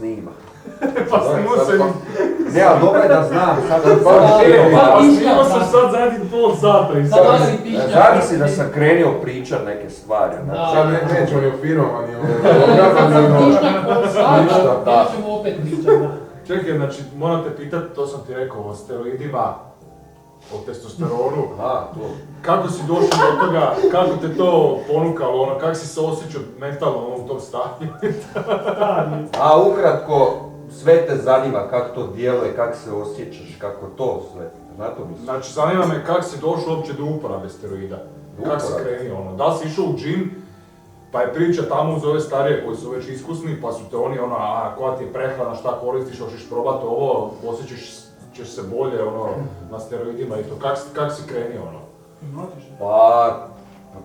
snima. Pa snimao sam... Ne, ali dobro je da znam, sad da snimao sam sad zadnjih pol sata i sad... Zavisi da sam krenio pričat neke stvari. Sad nećemo ni o firmama, ni o... Ništa, da. Nećemo opet pričat, da. Čekaj, znači, morate pitati, to sam ti rekao, o steroidima, o testosteronu. Kako si došao do toga, kako te to ponukalo, ono, kako si se osjećao mentalno u tom stanju? A ukratko, sve te zanima kako to djeluje, kako se osjećaš, kako to sve. Na to mislim. Znači, zanima me kako si došao uopće do uporabe steroida. Kako si krenio, ono, da li si išao u džim, pa je priča tamo uz ove starije koji su već iskusni, pa su te oni ono, koja ti je prehrana, šta koristiš, hoćeš probati ovo, osjećaš ćeš se bolje, ono, na steroidima i to. Kako si krenio, ono? Pa,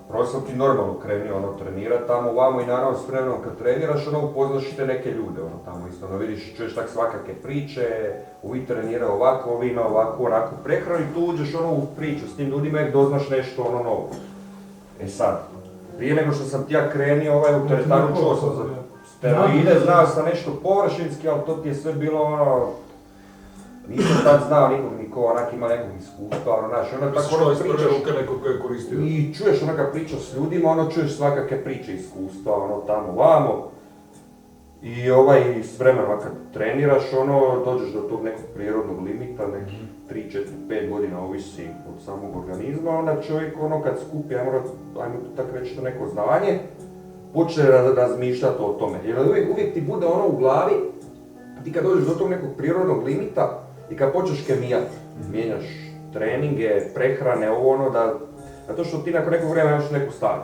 prvo sam ti normalno krenio, ono, trenirat tamo vamo i naravno s vremenom kad treniraš, ono, upoznaš te neke ljude, ono, tamo isto, ono, vidiš, čuješ tak svakake priče, ovi treniraju ovako, ovi ima ovako, onako prehranu i tu uđeš, ono, u priču s tim ljudima i doznaš nešto, ono, novo. E sad, prije nego što sam ti ja krenio, u teretanu čuo sam za steroide, znao sam nešto površinski, ali to ti je sve bilo, ono, nisam tad znao nikog onak ima nekog iskustva, ono, znaš, ono tako ono pričaš... Prve ruke nekog koji je koristio. I čuješ onaka priča s ljudima, ono, čuješ svakake priče iskustva, ono, tamo, vamo. I s vremenom kad treniraš, ono, dođeš do tog nekog prirodnog limita, nekih 3, 4, 5 godina, ovisi od samog organizma, onda čovjek, ono, kad skupi, ajmo tako reći, to neko znanje, počne razmišljati o tome. Jer uvijek ti bude ono u glavi, ti kad dođeš do tog nekog prirodnog limita, i kad počneš kemijat, mijenjaš treninge, prehrane, ovo ono zato što ti nakon nekog vremena imaš neku stavlju.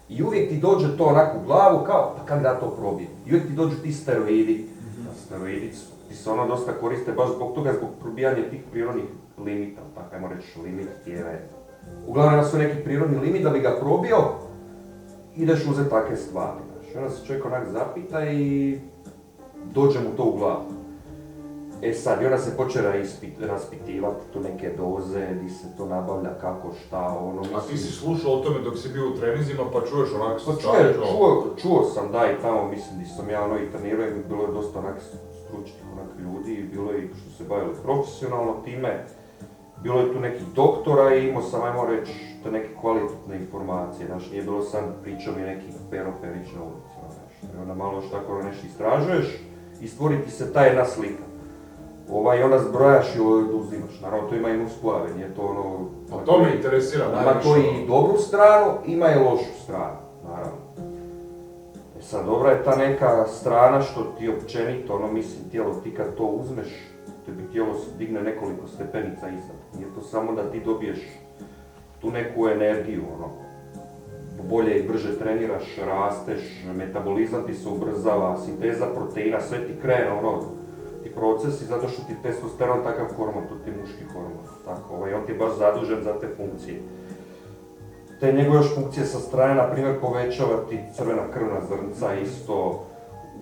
I uvijek ti dođe to onako u glavu kao, pa kako da to probijem? I uvijek ti dođu ti steroidi. Steroidi ti se ono dosta koriste baš zbog toga, zbog probijanja tih prirodnih limita, tako ajmo reći, limit tijela. Uglavnom ima svoj neki prirodni limit, da bi ga probio, ideš uzeti takve stvari. Znači, onda se čovjek onak zapita i dođe mu to u glavu. E sad, i onda se počne raspitivati tu neke doze, di se to nabavlja, kako, šta, ono... A ti si slušao o tome dok si bio u trenizima, pa čuješ onako čuo sam, da, i tamo, mislim, di sam ja i trenirao i bilo je dosta onak stručnih ljudi i bilo je što se bavili profesionalno time. Bilo je tu nekih doktora i imao sam, ajmo reći, te neke kvalitetne informacije, znaš, nije bilo sam pričao mi neki Pero Perić na ulici, znaš, onda malo što tako nešto istražuješ i stvori ti se ta jedna slika. I onda zbrojaš i oduzimaš, naravno to ima i nuspojave, nije to ono... Pa to me interesira najviše. Ima to i dobru stranu, ima i lošu stranu, naravno. E sad, dobra je ta neka strana što ti općenito, ono, mislim, tijelo ti kad to uzmeš, tebi tijelo digne nekoliko stepenica iznad. Nije to samo da ti dobiješ tu neku energiju, ono, bolje i brže treniraš, rasteš, metabolizam ti se ubrzava, sinteza proteina, sve ti krene, ono, ti procesi, zato što ti testosteron takav hormon, to ti je muški hormon, tako, on ti je baš zadužen za te funkcije. Te njegove još funkcije sa strane, na primjer, povećava ti crvena krvna zrnca, isto,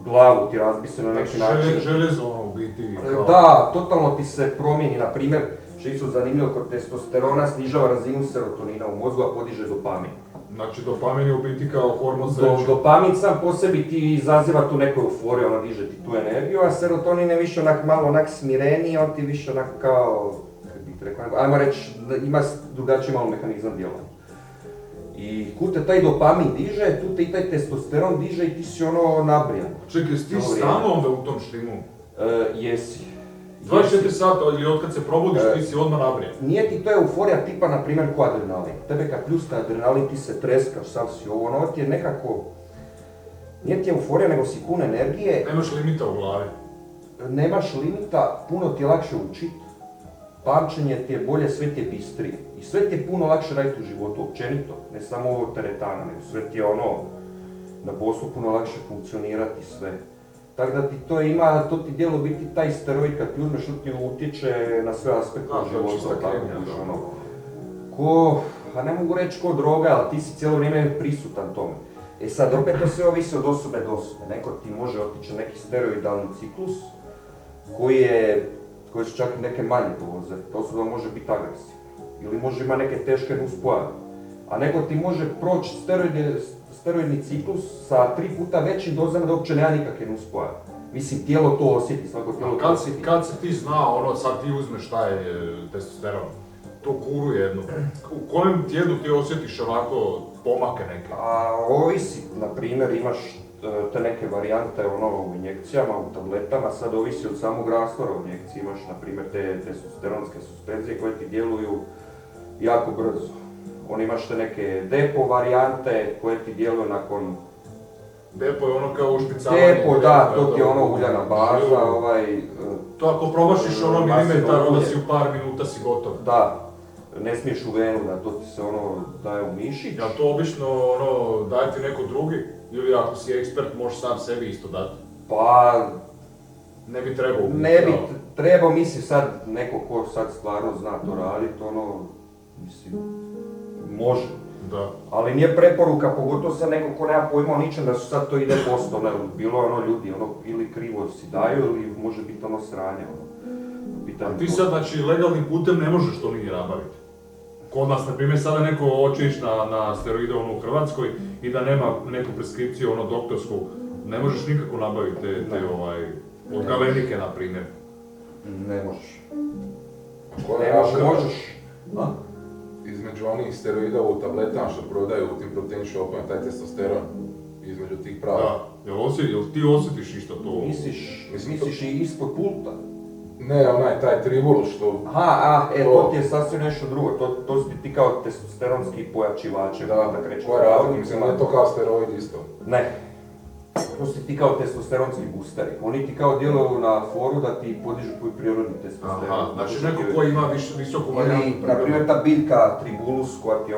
glavu ti razbi se na neki način. Željezo u biti. Da, totalno ti se promijeni, na primjer, što je isto zanimljivo, kod testosterona snižava razinu serotonina u mozgu, a podiže dopamin. Znači dopamin je u biti kao hormon sreće. Dopamin sam po sebi ti izaziva tu neku euforiju, ona diže ti tu energiju, a serotonin je više onak malo onak smireniji, on ti više onak kao, kako bih rekao, ajmo reći, ima drugačiji malo mehanizam djelovanja. I kud te taj dopamin diže, tu te i taj testosteron diže i ti si ono nabrijan. Čekaj, ti stalno onda u tom štimu? Jesi. 24 sata ili otkad se probudiš ti si odmah nabrijan? Nije ti to euforija tipa, na primjer, ko adrenalin. Tebe kad pljuska adrenalin ti se treskaš, sav si ovo, ono ti je nekako... Nije ti euforija, nego si pun energije. Nemaš limita u glavi? Nemaš limita, puno ti je lakše učit. Pamćenje ti je bolje, sve ti je bistrije. I sve ti je puno lakše raditi u životu, općenito. Ne samo ovo teretana, nego sve ti je ono... Na poslu puno lakše funkcionirati sve. Tako da ti to ima, to ti dijelo biti taj steroid kad ti uzmeš, što ti utječe na sve aspekte života, tako ono. Ko, a ne mogu reći ko droga, ali ti si cijelo vrijeme prisutan tome. E sad, opet to sve ovisi od osobe do osobe. Neko ti može otići neki steroidalni ciklus, koji su čak i neke manje doze. Ta osoba može biti agresivna. Ili može ima neke teške nuspojave. A neko ti može proći steroidni ciklus sa 3 puta većim dozama da uopće nema nikakve nuspojave. Mislim, tijelo to osjeti, svako tijelo to osjeti. Kad si ti znao, ono, sad ti uzmeš taj testosteron, to kuru jednu, u kojem tjednu ti osjetiš ovako pomake neke? A ovisi, na primjer, imaš te neke varijante u injekcijama, u tabletama, sad ovisi od samog rastvora u injekciji, imaš na primjer te testosteronske suspenzije koje ti djeluju jako brzo. Imaš te neke depo varijante koje ti djeluju nakon... Depo je ono kao ušpicavanje. Depo, da, to ti je uljana baza, To ako probašiš milimetar, onda si u par minuta si gotov. Da, ne smiješ u venu, da to ti se daje u mišić. Jel to obično daje ti neko drugi? Ili ako si ekspert možeš sam sebi isto dati? Pa... Ne bi trebao. Ne bi trebao, mislim sad neko ko sad stvarno zna to radit, mislim, može. Da. Ali nije preporuka, pogotovo sad neko ko nema pojma o ničem da su sad to ide posto, bilo ljudi ili krivo si daju ili može biti sranje. A ti sad, znači, legalnim putem ne možeš to nigdje nabaviti. Kod nas, na primjer, sada neko hoće ići na steroide u Hrvatskoj i da nema neku preskripciju doktorsku, ne možeš nikako nabaviti te od Galenike, na primjer. Ne možeš. Možeš. Između onih steroida u tabletama što prodaju u tim protein shopima, taj testosteron, između tih prava. Da, jel ti osjetiš isto to? Misliš i ispod pulta? Ne, taj tribul što... To ti je sasvim nešto drugo, to su ti kao testosteronski pojačivači. Da mislim, ne to kao steroid isto. Ne. To su ti kao testosteronski boosteri. Oni ti kao djeluju na foru da ti podižu tvoj prirodni testosteron. Znači neko koji ima visoku varijantu. Ili, na primjer, ta biljka tribulus koja ti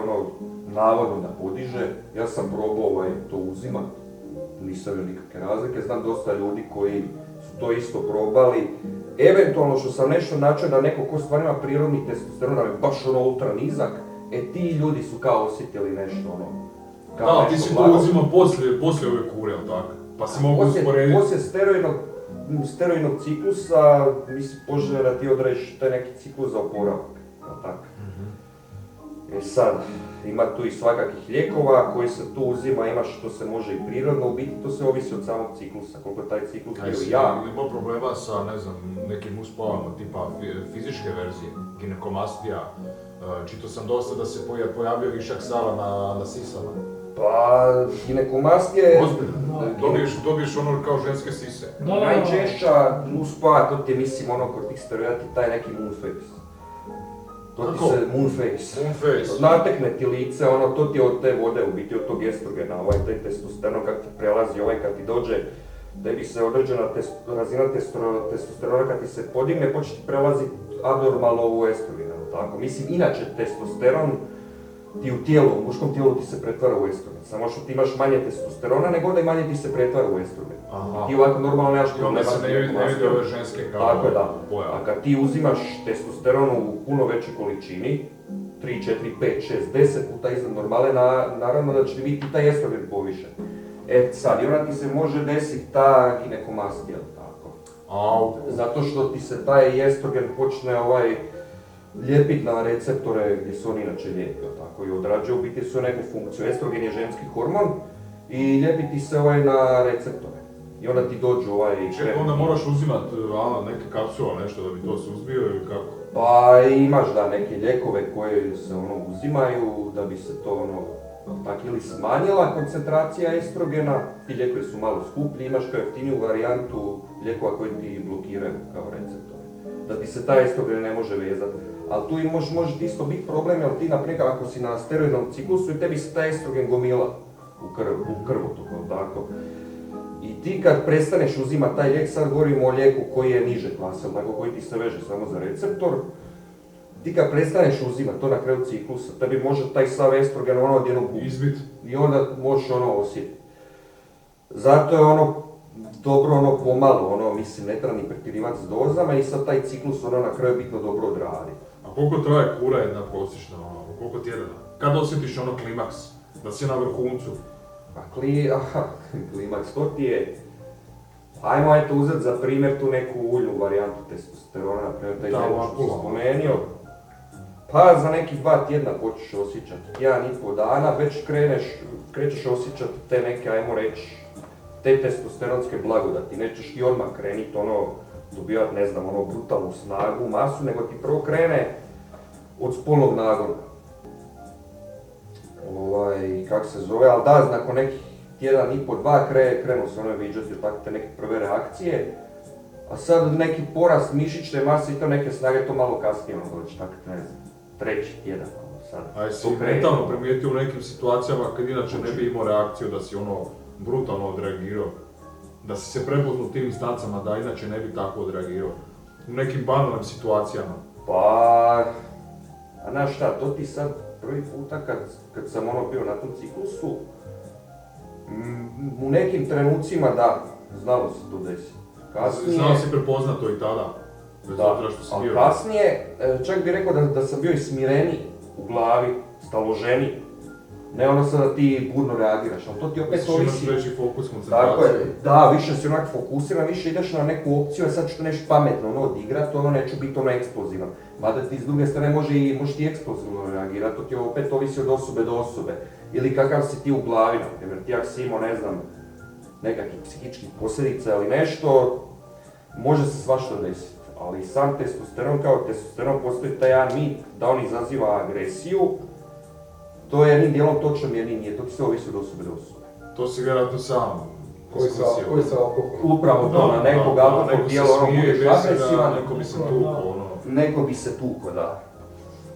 navodno da podiže, ja sam probao to uzimat, nisam vidio nikakve razlike, znam dosta ljudi koji su to isto probali. Eventualno što sam nešto načeo da neko ko stvarno ima prirodni testosteron, da je baš ultra nizak, ti ljudi su kao osjetili nešto Da, ti si to uzimao poslije ove kure, jel tako? Pa si mogu usporediti. Poslije steroidnog ciklusa, mislim, poželjno da ti odrediš taj neki ciklus za oporavak, jel tako? Sad, ima tu i svakakih lijekova koji se tu uzima, ima što se može i prirodno, u biti to se ovisi od samog ciklusa, koliko taj ciklus bio jak. Imao problema sa, nekim uspavama tipa fizičke verzije, ginekomastija, čitao sam dosta da se pojavio višak sala na sisama. Pa, ginekomastija je... Dobiješ kao ženske sise. Najčešća nuspojava, to ti je mislim kod tih steroida ti taj neki moon face. To ti se moon face. Natekne ti lice, to ti je od te vode, u biti od tog estrogena, taj testosteron kad ti prelazi, kad ti dođe, tebi se određena razina testosterona kad ti se podigne, počne ti prelaziti abnormalno u estrogena, tako. Mislim, inače testosteron ti u tijelu, u muškom tijelu ti se pretvara u estrogen, samo što ti imaš manje testosterona, nego da i manje ti se pretvara u estrogen. Ti ovako normalno nemaš problema. I onda se ne vidi ove ženske kao tako je, da. A kad ti uzimaš testosteron u puno većoj količini, 3, 4, 5, 6, 10 puta iznad normale, naravno da će ti biti taj estrogen povišen. Sad, i onda ti se može desiti ta ginekomastija, tako. Zato što ti se taj estrogen počne lijepiti na receptore gdje su oni inače lijepi, tako, i odrađuje u biti su neku funkciju. Estrogen je ženski hormon i lijepiti se na receptore. I onda ti dođu Čekaj, onda moraš uzimat neke kapsule, nešto da bi to suzbio ili kako? Pa imaš neke lijekove koje se uzimaju da bi se to tako ili smanjila koncentracija estrogena. Ti lijekovi su malo skuplji, imaš kao jeftiniju varijantu lijekova koji ti blokiraju kao receptore. Da ti se taj estrogen ne može vezati. Ali tu može isto biti problem, jer ti, naprijed, ako si na steroidnom ciklusu i tebi se taj estrogen gomila u krvotoku, tako. I ti kad prestaneš uzimati taj lijek, sad govorimo o lijeku koji je niže klase, tako, koji ti se veže samo za receptor, ti kad prestaneš uzimati to na kraju ciklusa, tebi može taj sav estrogen odjednom izbit i onda možeš osjetiti. Zato je dobro pomalo, mislim, ne treba ni pretjerivati s dozama i sad taj ciklus na kraju bitno dobro odradi. A koliko traje kura jedna prosječna, koliko tjedana? Kad osjetiš klimaks, da si na vrhuncu? Pa klimaks, to ti je... Ajmo uzeti za primjer tu neku uljnu varijantu testosterona, na primjer taj zemlju što sam spomenio. Pa za nekih 2 tjedna počneš osjećati, 1,5 dana, već krećeš osjećati te neke, ajmo reći, te testosteronske blagodati. Nećeš ti odmah krenit dobivat, ne znam, brutalnu snagu, masu, nego ti prvo krene od spolnog nagona. Kako se zove, ali da, nakon nekih tjedan i po, dva krenu se viđati tako te neke prve reakcije, a sad neki porast mišićne mase i to neke snage, to malo kasnije doći, tako ne znam, treći tjedan. A jesi mentalno primijetio u nekim situacijama kad inače ne bi imao reakciju da si brutalno odreagirao? Da si se prepoznao u tim instancama da inače ne bi tako odreagirao? U nekim banalnim situacijama? Pa, a znaš šta, to ti sad prvi puta kad sam bio na tom ciklusu, u nekim trenucima da, znalo se to desiti. Znao si prepoznat to i tada? Bez obzira što si bio. Kasnije, čak bih rekao da sam bio i smireniji u glavi, staloženiji. Ne sad da ti burno reagiraš, ali to ti opet ovisi. Imaš veći fokus, koncentraciju. Tako je, da, više si fokusiran, više ideš na neku opciju, a sad ću to nešto pametno odigrat, neću biti eksplozivan. Mada ti s druge strane možeš ti eksplozivno reagirati, to ti opet ovisi od osobe do osobe. Ili kakav si ti u glavi, jer ti ako si imao, ne znam, nekakvih psihičkih posljedica ili nešto, može se svašta desiti. Ali sam testosteron kao testosteron postoji taj jedan mit da on izaziva agresiju. To je jednim dijelom točno, jednim nije, to ti se ovisi od osobe do osobe. To si vjerojatno sam Koji sa alkoholom? Upravo to, na nekog alkoholog tijelo budeš agresivan, neko bi se tuko, Neko bi se tuko, da.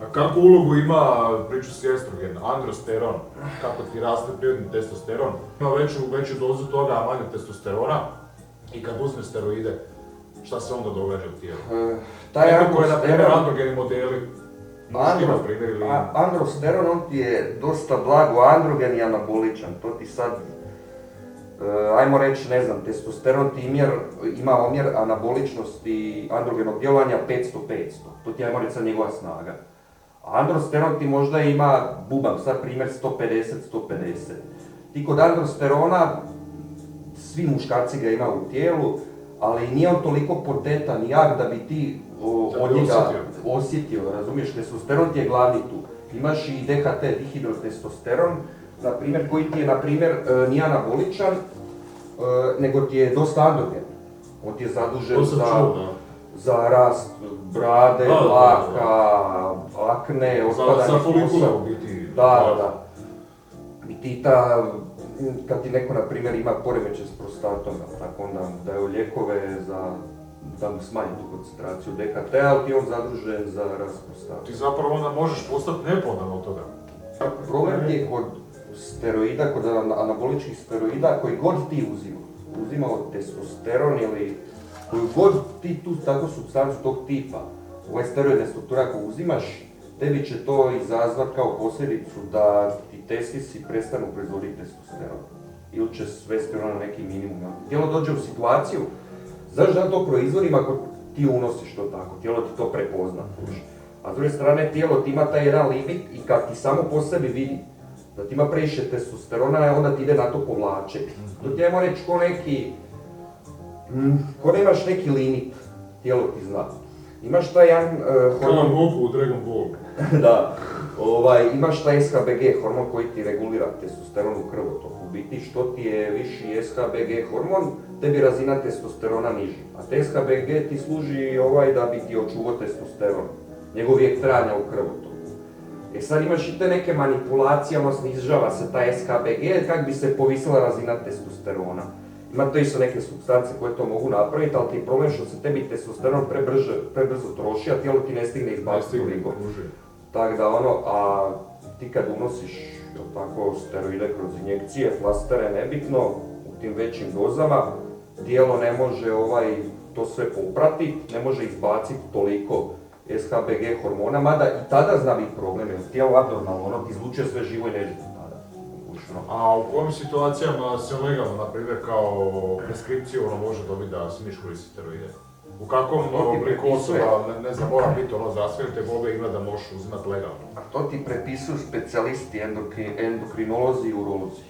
A kakvu ulogu ima, priču si estrogen, androsteron, kako ti raste prirodni testosteron? Ima veću dozu toga, a manje testosterona i kad uzmeš steroide, šta se onda događa u tijelu? Neko je, na primjer, androgeni modeli, muški, na primjer, ili... Androsteron, on ti je dosta blago androgen i anaboličan, to ti sad, ajmo reći, ne znam, testosteron ti ima omjer anaboličnosti androgenog djelovanja 500-500, to ti ajmo reći sad njegova snaga. A androsteron ti možda ima, bubam sad primjer, 150-150. Ti kod androsterona, svi muškarci ga ima u tijelu, ali nije on toliko potentan i jak da bi ti od njega osjetio, razumiješ, testosteron ti je glavni tu. Imaš i DHT, dihidrotestosteron, na primjer, koji ti je, na primjer, nije anaboličan, nego ti je dosta androgen. On ti je zadužen za rast brade, dlaka, akne, otpadanje kosa. Da. I ti kad ti neko, na primjer, ima poremećaj s prostatom, tako onda daju lijekove da mu smanji tu koncentraciju DHT, ali ti je on zadužen za rast prostata. Ti zapravo onda možeš postati neplodan od toga. Problem ti je kod steroida, kod anaboličkih steroida, koji god ti uzimao testosteron ili koju god ti tu takvu supstancu tog tipa, ovaj steroidne strukture ako uzimaš, tebi će to izazvat kao posljedicu da ti testisi prestanu proizvoditi testosteron ili će svesti na neki minimum. Tijelo dođe u situaciju, znaš da to proizvodim ako ti unosiš to tako, tijelo ti to prepozna. A s druge strane tijelo ti ima taj jedan limit i kad ti samo po sebi vidi da ti ima previše testosterona, onda ti ide na to povlačenje. To ti ajmo reći ko nemaš neki limit, tijelo ti zna. Imaš taj jedan hormon... Goku u Dragon Ball. Da. Imaš taj SHBG hormon koji ti regulira testosteron u krvotoku. U biti što ti je viši SHBG hormon, tebi razina testosterona niži. A SHBG ti služi da bi ti očuvao testosteron, njegov vijek trajanja u krvotoku. Sad imaš i te neke manipulacije, snižava se taj SHBG kako bi se povisila razina testosterona. Ima to isto neke supstance koje to mogu napraviti, ali ti je problem što se tebi testosteron prebrzo troši, a tijelo ti ne stigne izbaciti toliko. Tako da a ti kad unosiš steroide kroz injekcije, flastere, nebitno, u tim većim dozama, tijelo ne može to sve popratiti, ne može izbaciti toliko SHBG hormona, mada i tada zna biti problem, jer tijelo abnormalno, ti izlučuje sve živo i neživo tada. A u kojim situacijama se legalno, na primjer, kao preskripciju može dobiti da smiješ koristiti steroide? U kakvom obliku osoba, ne znam, mora biti zdravstvene tegobe ima da možeš uzimati legalno? A to ti prepisuju specijalisti, endokrinolozi i urolozi.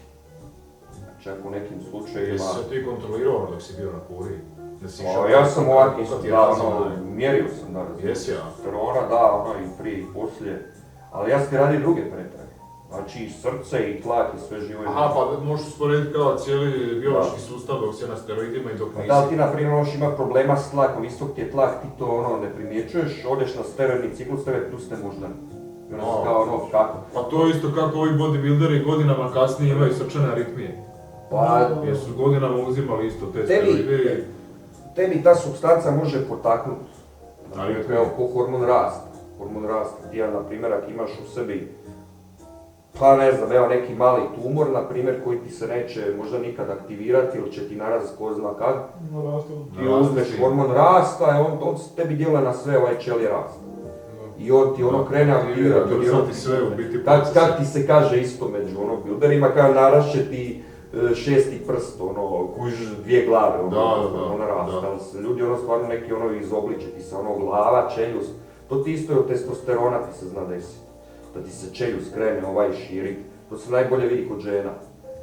Čak u nekim slučajima... Jesi se ti kontrolirao dok si bio na kuri? Ja sam ovak isto, mjerio sam Jesi ja? testosterona, i prije i poslije. Ali ja sam ti radio druge pretrage. Znači i srce i tlak i sve živo. Aha, pa možeš usporediti kao cijeli biološki sustav dok si na steroidima i dok nisi. Da li ti na primjer možeš imati problema s tlakom, visok ti je tlak, ti to ne primjećuješ, odeš na steroidni ciklus, tebe pljusne moždani. I ono si kao kako? Pa to je isto kako ovi bodybuilderi godinama kasnije imaju srčane aritmije. Pa Jer su godinama uzimali isto te steroide. Tebi ta supstanca može potaknuti. Aritmije. Evo, ko hormon rasta. Hormon rasta. Ti, na primjer, ako imaš u sebi, pa ne znam, evo neki mali tumor, na primjer, koji ti se neće možda nikad aktivirati ili će ti naraziti ko zna kad, ti uzmeš hormon rasta, on tebi djeluje na sve ovaj ćelije rasta. I on ti krene aktivirati. Sve u biti Kak ti se kaže isto među builderima, kao narašće ti šesti prst, kuž dvije glave, rasta. Ljudi stvarno neki izobliče ti se, glava, čeljust, to ti isto je od testosterona ti se zna desiti. Da ti se čeljust krene širit, to se najbolje vidi kod žena.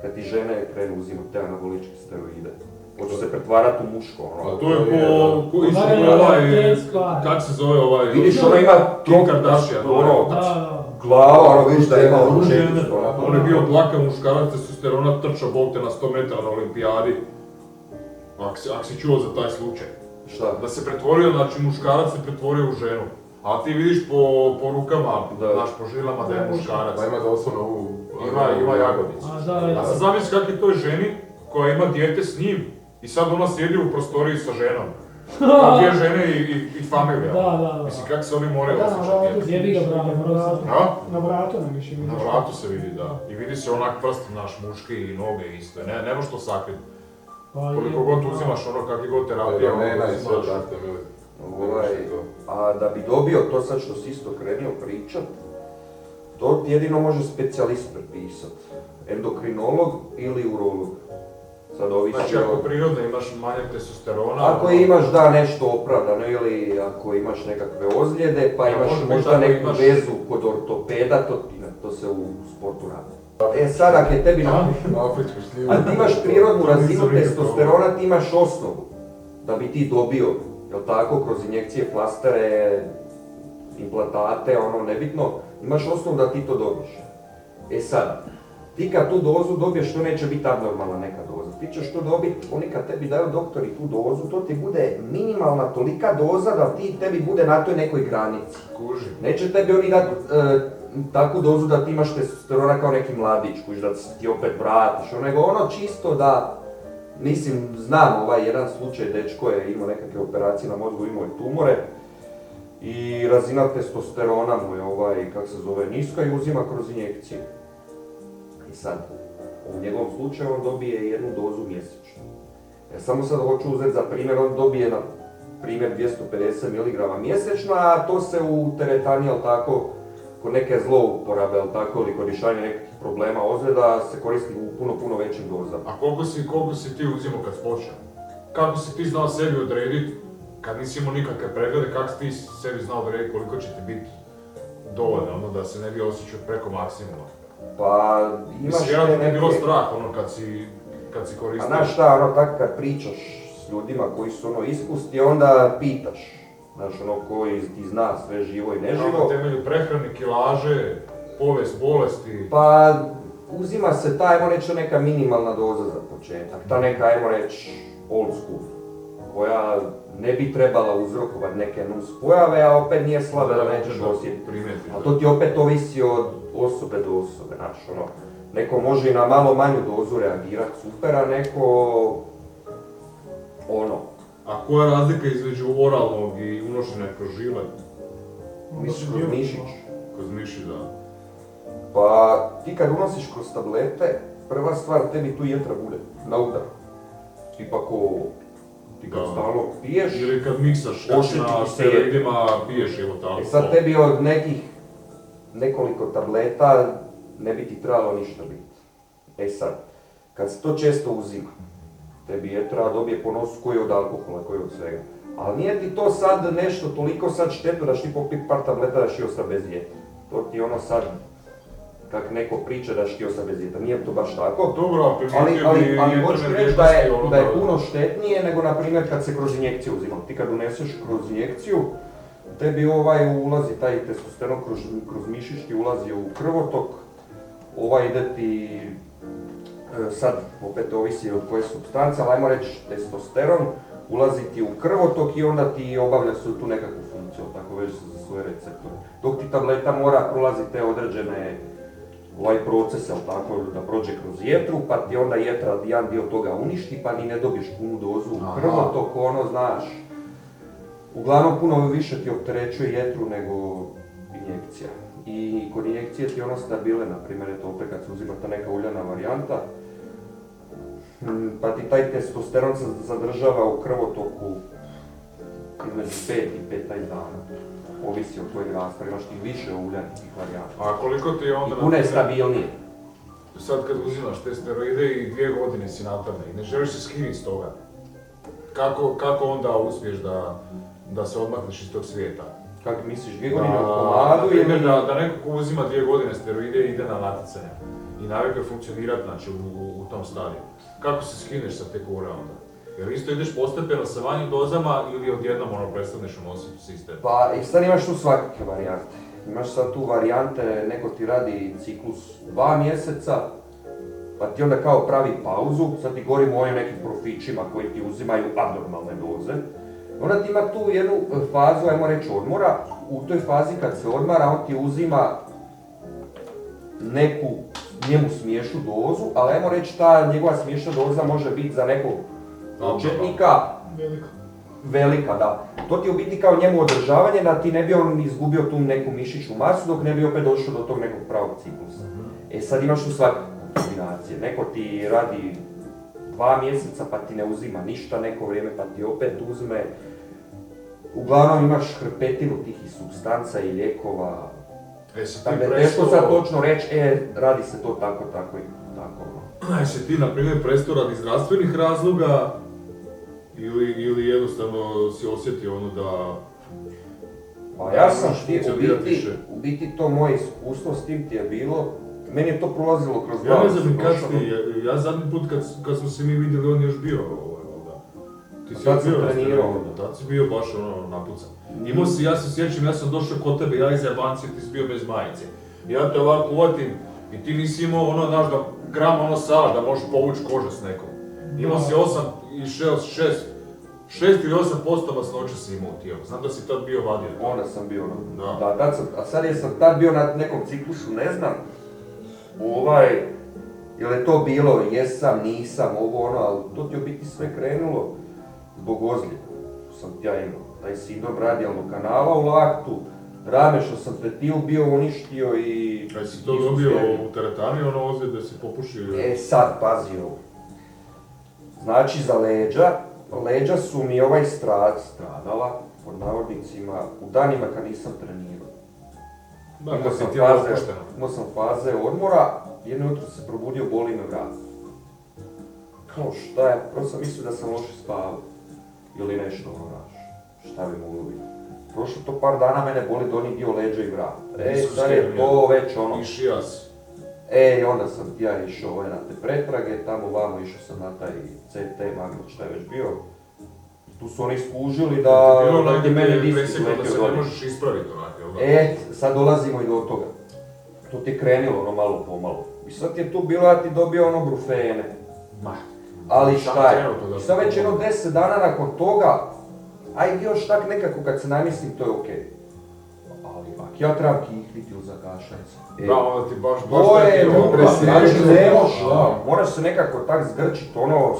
Kad ti žene krenu uzimati te anaboličke steroide. Počne se pretvarati u muško. A to je kak se zove ovaj... Vidiš, ima Kim Kardashian, glava, vidiš da ima On je bio dlaka muškarac testosterona, trčao Bog te na 100 metara na olimpijadi. Ak si čuo za taj slučaj. Šta? Da se pretvorio, znači muškarac se pretvorio u ženu. A ti vidiš po rukama, po žilama da je muškarac. Pa ima doslovno ovu... Ima jagodicu. A sad zamisli kak je toj ženi koja ima dijete s njim i sad ona sjedi u prostoriji sa ženom. Kao dvije žene i familija. Da. Mislim, kak se oni moraju osjećati. Jebi ga bravo, Na vratu nam više vidiš. Na vratu se vidi, da. I vidi se onak prst naš muški i noge isto. Ne možeš to sakriti. Koliko god uzimaš kakve god terapije. Ramena i sve tako, A da bi dobio to sad što si isto krenio pričat, to ti jedino može specijalist prepisat. Endokrinolog ili urolog. Sad ovisi znači ako prirodno imaš manjak testosterona... Ako imaš nešto opravdano ili ako imaš nekakve ozljede, pa imaš možda neku vezu kod ortopeda, to se u sportu radi. Sad ako je tebi a ti imaš prirodnu razinu testosterona, ti imaš osnovu da bi ti dobio, jel tako, kroz injekcije, flastere, implantate, nebitno, imaš osnovu da ti to dobiješ. Sad, ti kad tu dozu dobiješ, to neće biti abnormalna neka doza. Ti ćeš to dobiti, oni kad tebi daju doktori tu dozu, to ti bude minimalna tolika doza da tebi bude na toj nekoj granici. Kuži. Neće tebi oni dati takvu dozu da ti imaš testosterona kao neki mladić, da ti opet vratiš, nego čisto da, znam jedan slučaj, dečko je imao nekakve operacije na mozgu, imao je tumore i razina testosterona mu je niska i uzima kroz injekcije. I sad, u njegovom slučaju on dobije jednu dozu mjesečno. Samo sad hoću uzeti za primjer, on dobije na primjer 250 mg mjesečno, a to se u teretani, tako, kod neke zlouporabe, ili kod rješavanja nekakvih problema ozljeda se koristi u puno većim dozama. A koliko si ti uzimao kad spočeo? Kako si ti znao sebi odrediti, kad nisi imao nikakve preglede, kako si ti sebi znao odrediti koliko će ti biti dovoljno, da se ne bi osjećao preko maksimuma? Pa imaš vjerojatno je bilo strah kad si koristio. A znaš šta, tako kad pričaš s ljudima koji su iskusni, onda pitaš. Znaš, koji ti zna sve živo i neživo. Na temelju prehrane, kilaže, povijest bolesti. Pa uzima se ta, ajmo reći, neka minimalna doza za početak. Ta neka, ajmo reći, old school. Koja ne bi trebala uzrokovati neke nuspojave, a opet nije slabe da nećeš osjetiti. A to ti opet ovisi od osobe do osobe, znaš, neko može i na malo manju dozu reagirati super, a neko, A koja je razlika između oralnog i unošenja kroz žile? Misliš kroz mišić? Kroz mišić, da. Pa ti kad unosiš kroz tablete, prva stvar tebi tu jetra bude na udar. Tipa ko ti kad stalno piješ, ili kad miksaš na steroidima piješ evo tako. Sad tebi od nekoliko tableta ne bi ti trebalo ništa biti. Sad, kad se to često uzima, tebi jetra dobije po nosu koji od alkohola, koji od svega. Ali nije ti to sad nešto toliko sad štetno da ti popiti par tableta da ti osta bez jeta. To ti sad, kak neko priča da ti osta bez jeta, nije to baš tako. Dobro, ali hoću reći da je puno štetnije nego na primjer kad se kroz injekciju uzima. Ti kad uneseš kroz injekciju, tebi ulazi taj testosteron kroz mišić, ti ulazi u krvotok, ide ti, sad opet ovisi od koje supstance, ali ajmo reći testosteron, ulazi ti u krvotok i onda ti obavlja su tu nekakvu funkciju, tako već za svoje receptore. Dok ti tableta mora prolaziti te određene procese, tako, da prođe kroz jetru, pa ti onda jetra jedan dio toga uništi, pa ni ne dobiješ punu dozu u krvotok, znaš. Uglavnom puno više ti opterećuje jetru nego injekcija. I kod injekcije ti stabile, na primjer, opet kad se uzima ta neka uljana varijanta, pa ti taj testosteron se zadržava u krvotoku između 5 i 15 dana. Ovisi od tvojeg rasta, imaš ti više uljanih tih varijanta. A koliko ti je onda... I puno je stabilnije. Sad kad uzimaš te steroide i 2 godine si napravne i ne želiš se skinuti s toga, kako onda uspiješ da se odmakneš iz tog svijeta? Kako misliš, 2 godine od komadu ili... Da neko ko uzima 2 godine steroide i ide na natjecanje i navikuje funkcionirati znači, u tom stadiju. Kako se skineš sa te kure onda? Jer isto ideš postepeno sa manjim dozama ili odjednom prestaneš unositi sistem? Pa i sad imaš tu svakakve varijante. Imaš sad tu varijante, neko ti radi ciklus 2 mjeseca, pa ti onda kao pravi pauzu, sad ti govorimo o ovim nekim profićima koji ti uzimaju abnormalne doze. Onda ti ima tu jednu fazu, ajmo reći, odmora. U toj fazi kad se odmara, on ti uzima neku njemu smiješnu dozu, ali ajmo reći ta njegova smiješna doza može biti za nekog početnika velika, da. To ti je u biti kao njemu održavanje da ti ne bi on izgubio tu neku mišićnu masu dok ne bi opet došao do tog nekog pravog ciklusa. Sad imaš tu svakakve kombinacije. Neko ti radi 2 mjeseca pa ti ne uzima ništa neko vrijeme pa ti opet uzme. Uglavnom imaš hrpetinu tih i supstanca i lijekova. Tako da je teško sad točno reći, radi se to tako i tako. Jesi ti, na primjer, prestao radi zdravstvenih razloga ili jednostavno si osjetio da... Pa ja sam u biti to moje iskustvo s tim ti je bilo, meni je to prolazilo kroz glavu. Ja ne znam kad ti, ja zadnji put kad smo se mi vidjeli, on je još bio Ti si tad sam trenirao. Tad si bio baš napucan. Imao si, ja se sjećam, ja sam došao kod tebe, ja iz Jabancije, ti si bio bez majice. Ja te ovako uvatim i ti nisi imao znaš da gram sala da možeš povući kožu s nekom. Imao si 6 ili 8% masnoće si imao u tijelu. Znam da si tad bio vadio. Onda sam bio, da, tad sam, a sad sam tad bio na nekom ciklusu, ne znam, je li to bilo, jesam, nisam, ali to ti je u biti sve krenulo zbog ozljeda. Sam ja imao, taj sindrom radijalnog kanala u laktu, rame što sam tetivu bio uništio i... A si to dobio u teretani, ozljed da si popušio? Sad, pazi ovo. Znači za leđa su mi stradala, pod navodnicima, u danima kad nisam trenirao. Imao sam faze odmora, jedno jutro se probudio, boli me vrat. Kao šta je, prvo sam mislio da sam loše spavao. Ili nešto, šta bi moglo biti. Prošlo to par dana, mene boli donji dio leđa i vrat. Sad je to već I šijas. I onda sam ja išao na te pretrage, tamo vamo išao sam na taj CT magnet, šta je već bio. Tu su oni skužili da mene disk da se ne možeš ispraviti onak, sad dolazimo i do toga. To ti je krenilo malo pomalo. I sad je tu bilo da ti dobio brufene. Ali šta je? Sad već 10 dana nakon toga, aj još tak nekako kad se namislim to je okej. Ali ako ja trebam kihniti u zakašnicu. Da, onda ti baš to je znači ne možeš, moraš se nekako tak zgrčit,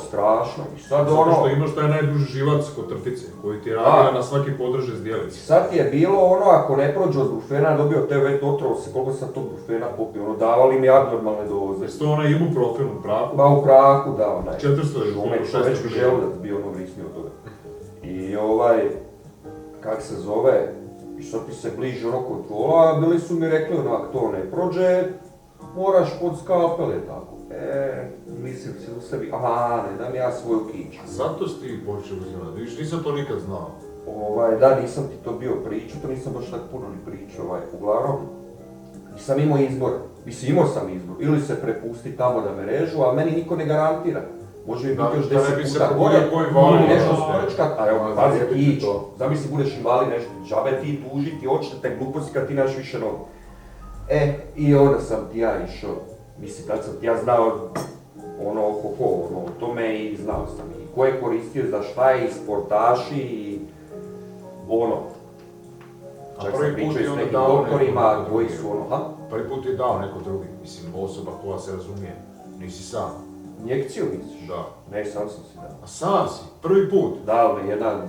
strašno. Zato što imaš taj najduži živac kod trtice, koji ti radi na svaki podrže zdjelici. Sad ti je bilo ako ne prođe od brufena, dobio te već otrovo se, koliko sam tog brufena popio, davali mi abnormalne doze. Jesi to ibuprofen u prahu? Ba u prahu, da, 400 je što već bi želudac bio vrisnio od toga. I kak se zove, i sad ti se bliži kontrola, a bili su mi rekli ako to ne prođe, moraš pod skalpele tako. Mislim si u sebi, ne dam ja svoju kiću. Zato si ti počeo uzimati, vidiš, nisam to nikad znao. Da, nisam ti to bio pričao, to nisam baš tako puno ni pričao, uglavnom, nisam imao izbor. Mislim, imao sam izbor, ili se prepusti tamo da me režu, a meni niko ne garantira. Može mi biti još 10 puta gore, ili nešto sprčkat, a evo, pazi kić, zamisli budeš invali nešto, džabe ti tužiti, očete gluposti kad ti naš više nogu. I onda sam ti ja išao Mislim, tad sam ja znao ono o tome i znao sam i ko je koristio za šta i sportaši i ono. A Čak prvi sam put pričao je i s onda nekim dao doktorima neko koji drugi. su ono, ha? Prvi put je dao neko drugi, mislim osoba koja se razumije, nisi sam. Injekciju misliš? Da. Ne, sam si dao. A sam si, prvi put. Dao mi jedan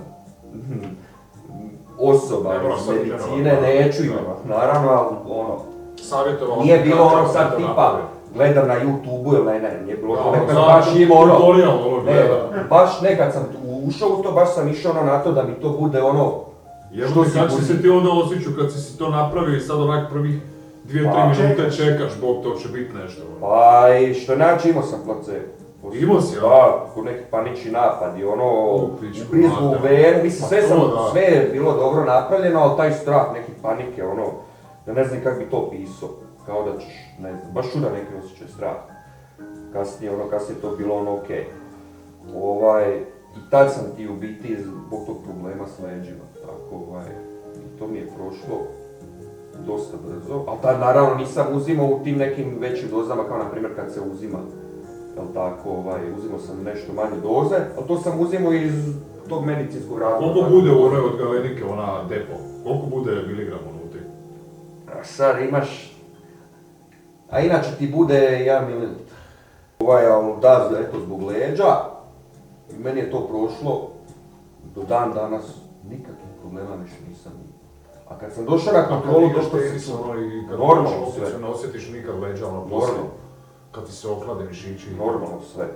osoba Ne moram iz sad medicine, imenovat, da. neću imenovat, naravno, ali ono, Savjetovao nije sam bilo kako ono se sad to tipa, napravi. gledam na YouTube-u ili ne, nije bilo to neko znam, baš ima ono, tutorial ono ne, gleda. baš nekad sam ušao u to, baš sam išao ono na to da mi to bude ono, Jebote, kad si se ti onda osjećao kad si si to napravio i sad onak prvih 2-3 Pa, minute čekaš, bog to će biti nešto. pa i što znači imao sam placebo. Imao si, ja? Da, ko neki panični napad i ono, pičku ubrizgu u mater. venu, mislim Pa sve to sam, da. sve je bilo dobro napravljeno, ali taj strah, neke panike, ono, da ne znam kako bi to opisao, kao da ćeš, ne znam, baš čudan neki osjećaj strah. Kasnije to bilo ono okej. I tad sam ti u biti zbog tog problema s leđima, tako i to mi je prošlo dosta brzo, ali tad naravno nisam uzimao u tim nekim većim dozama, kao na primjer kad se uzima, jel tako, uzimao sam nešto manje doze, ali to sam uzimao iz tog medicinskog razloga. Koliko bude u onoj od galenike, ona depo? Koliko bude miligram unutra? A sad imaš, a inače ti bude 1 ml. Ali da, eto, zbog leđa, i meni je to prošlo, do dan danas nikakvih problema više nisam imao. A kad sam došao na kontrolu, došao sam i kad normalno dođeš opet sve. se ne osjetiš nikad leđa, ono poslije, Normalno, kad ti se ohlade mišići. normalno sve.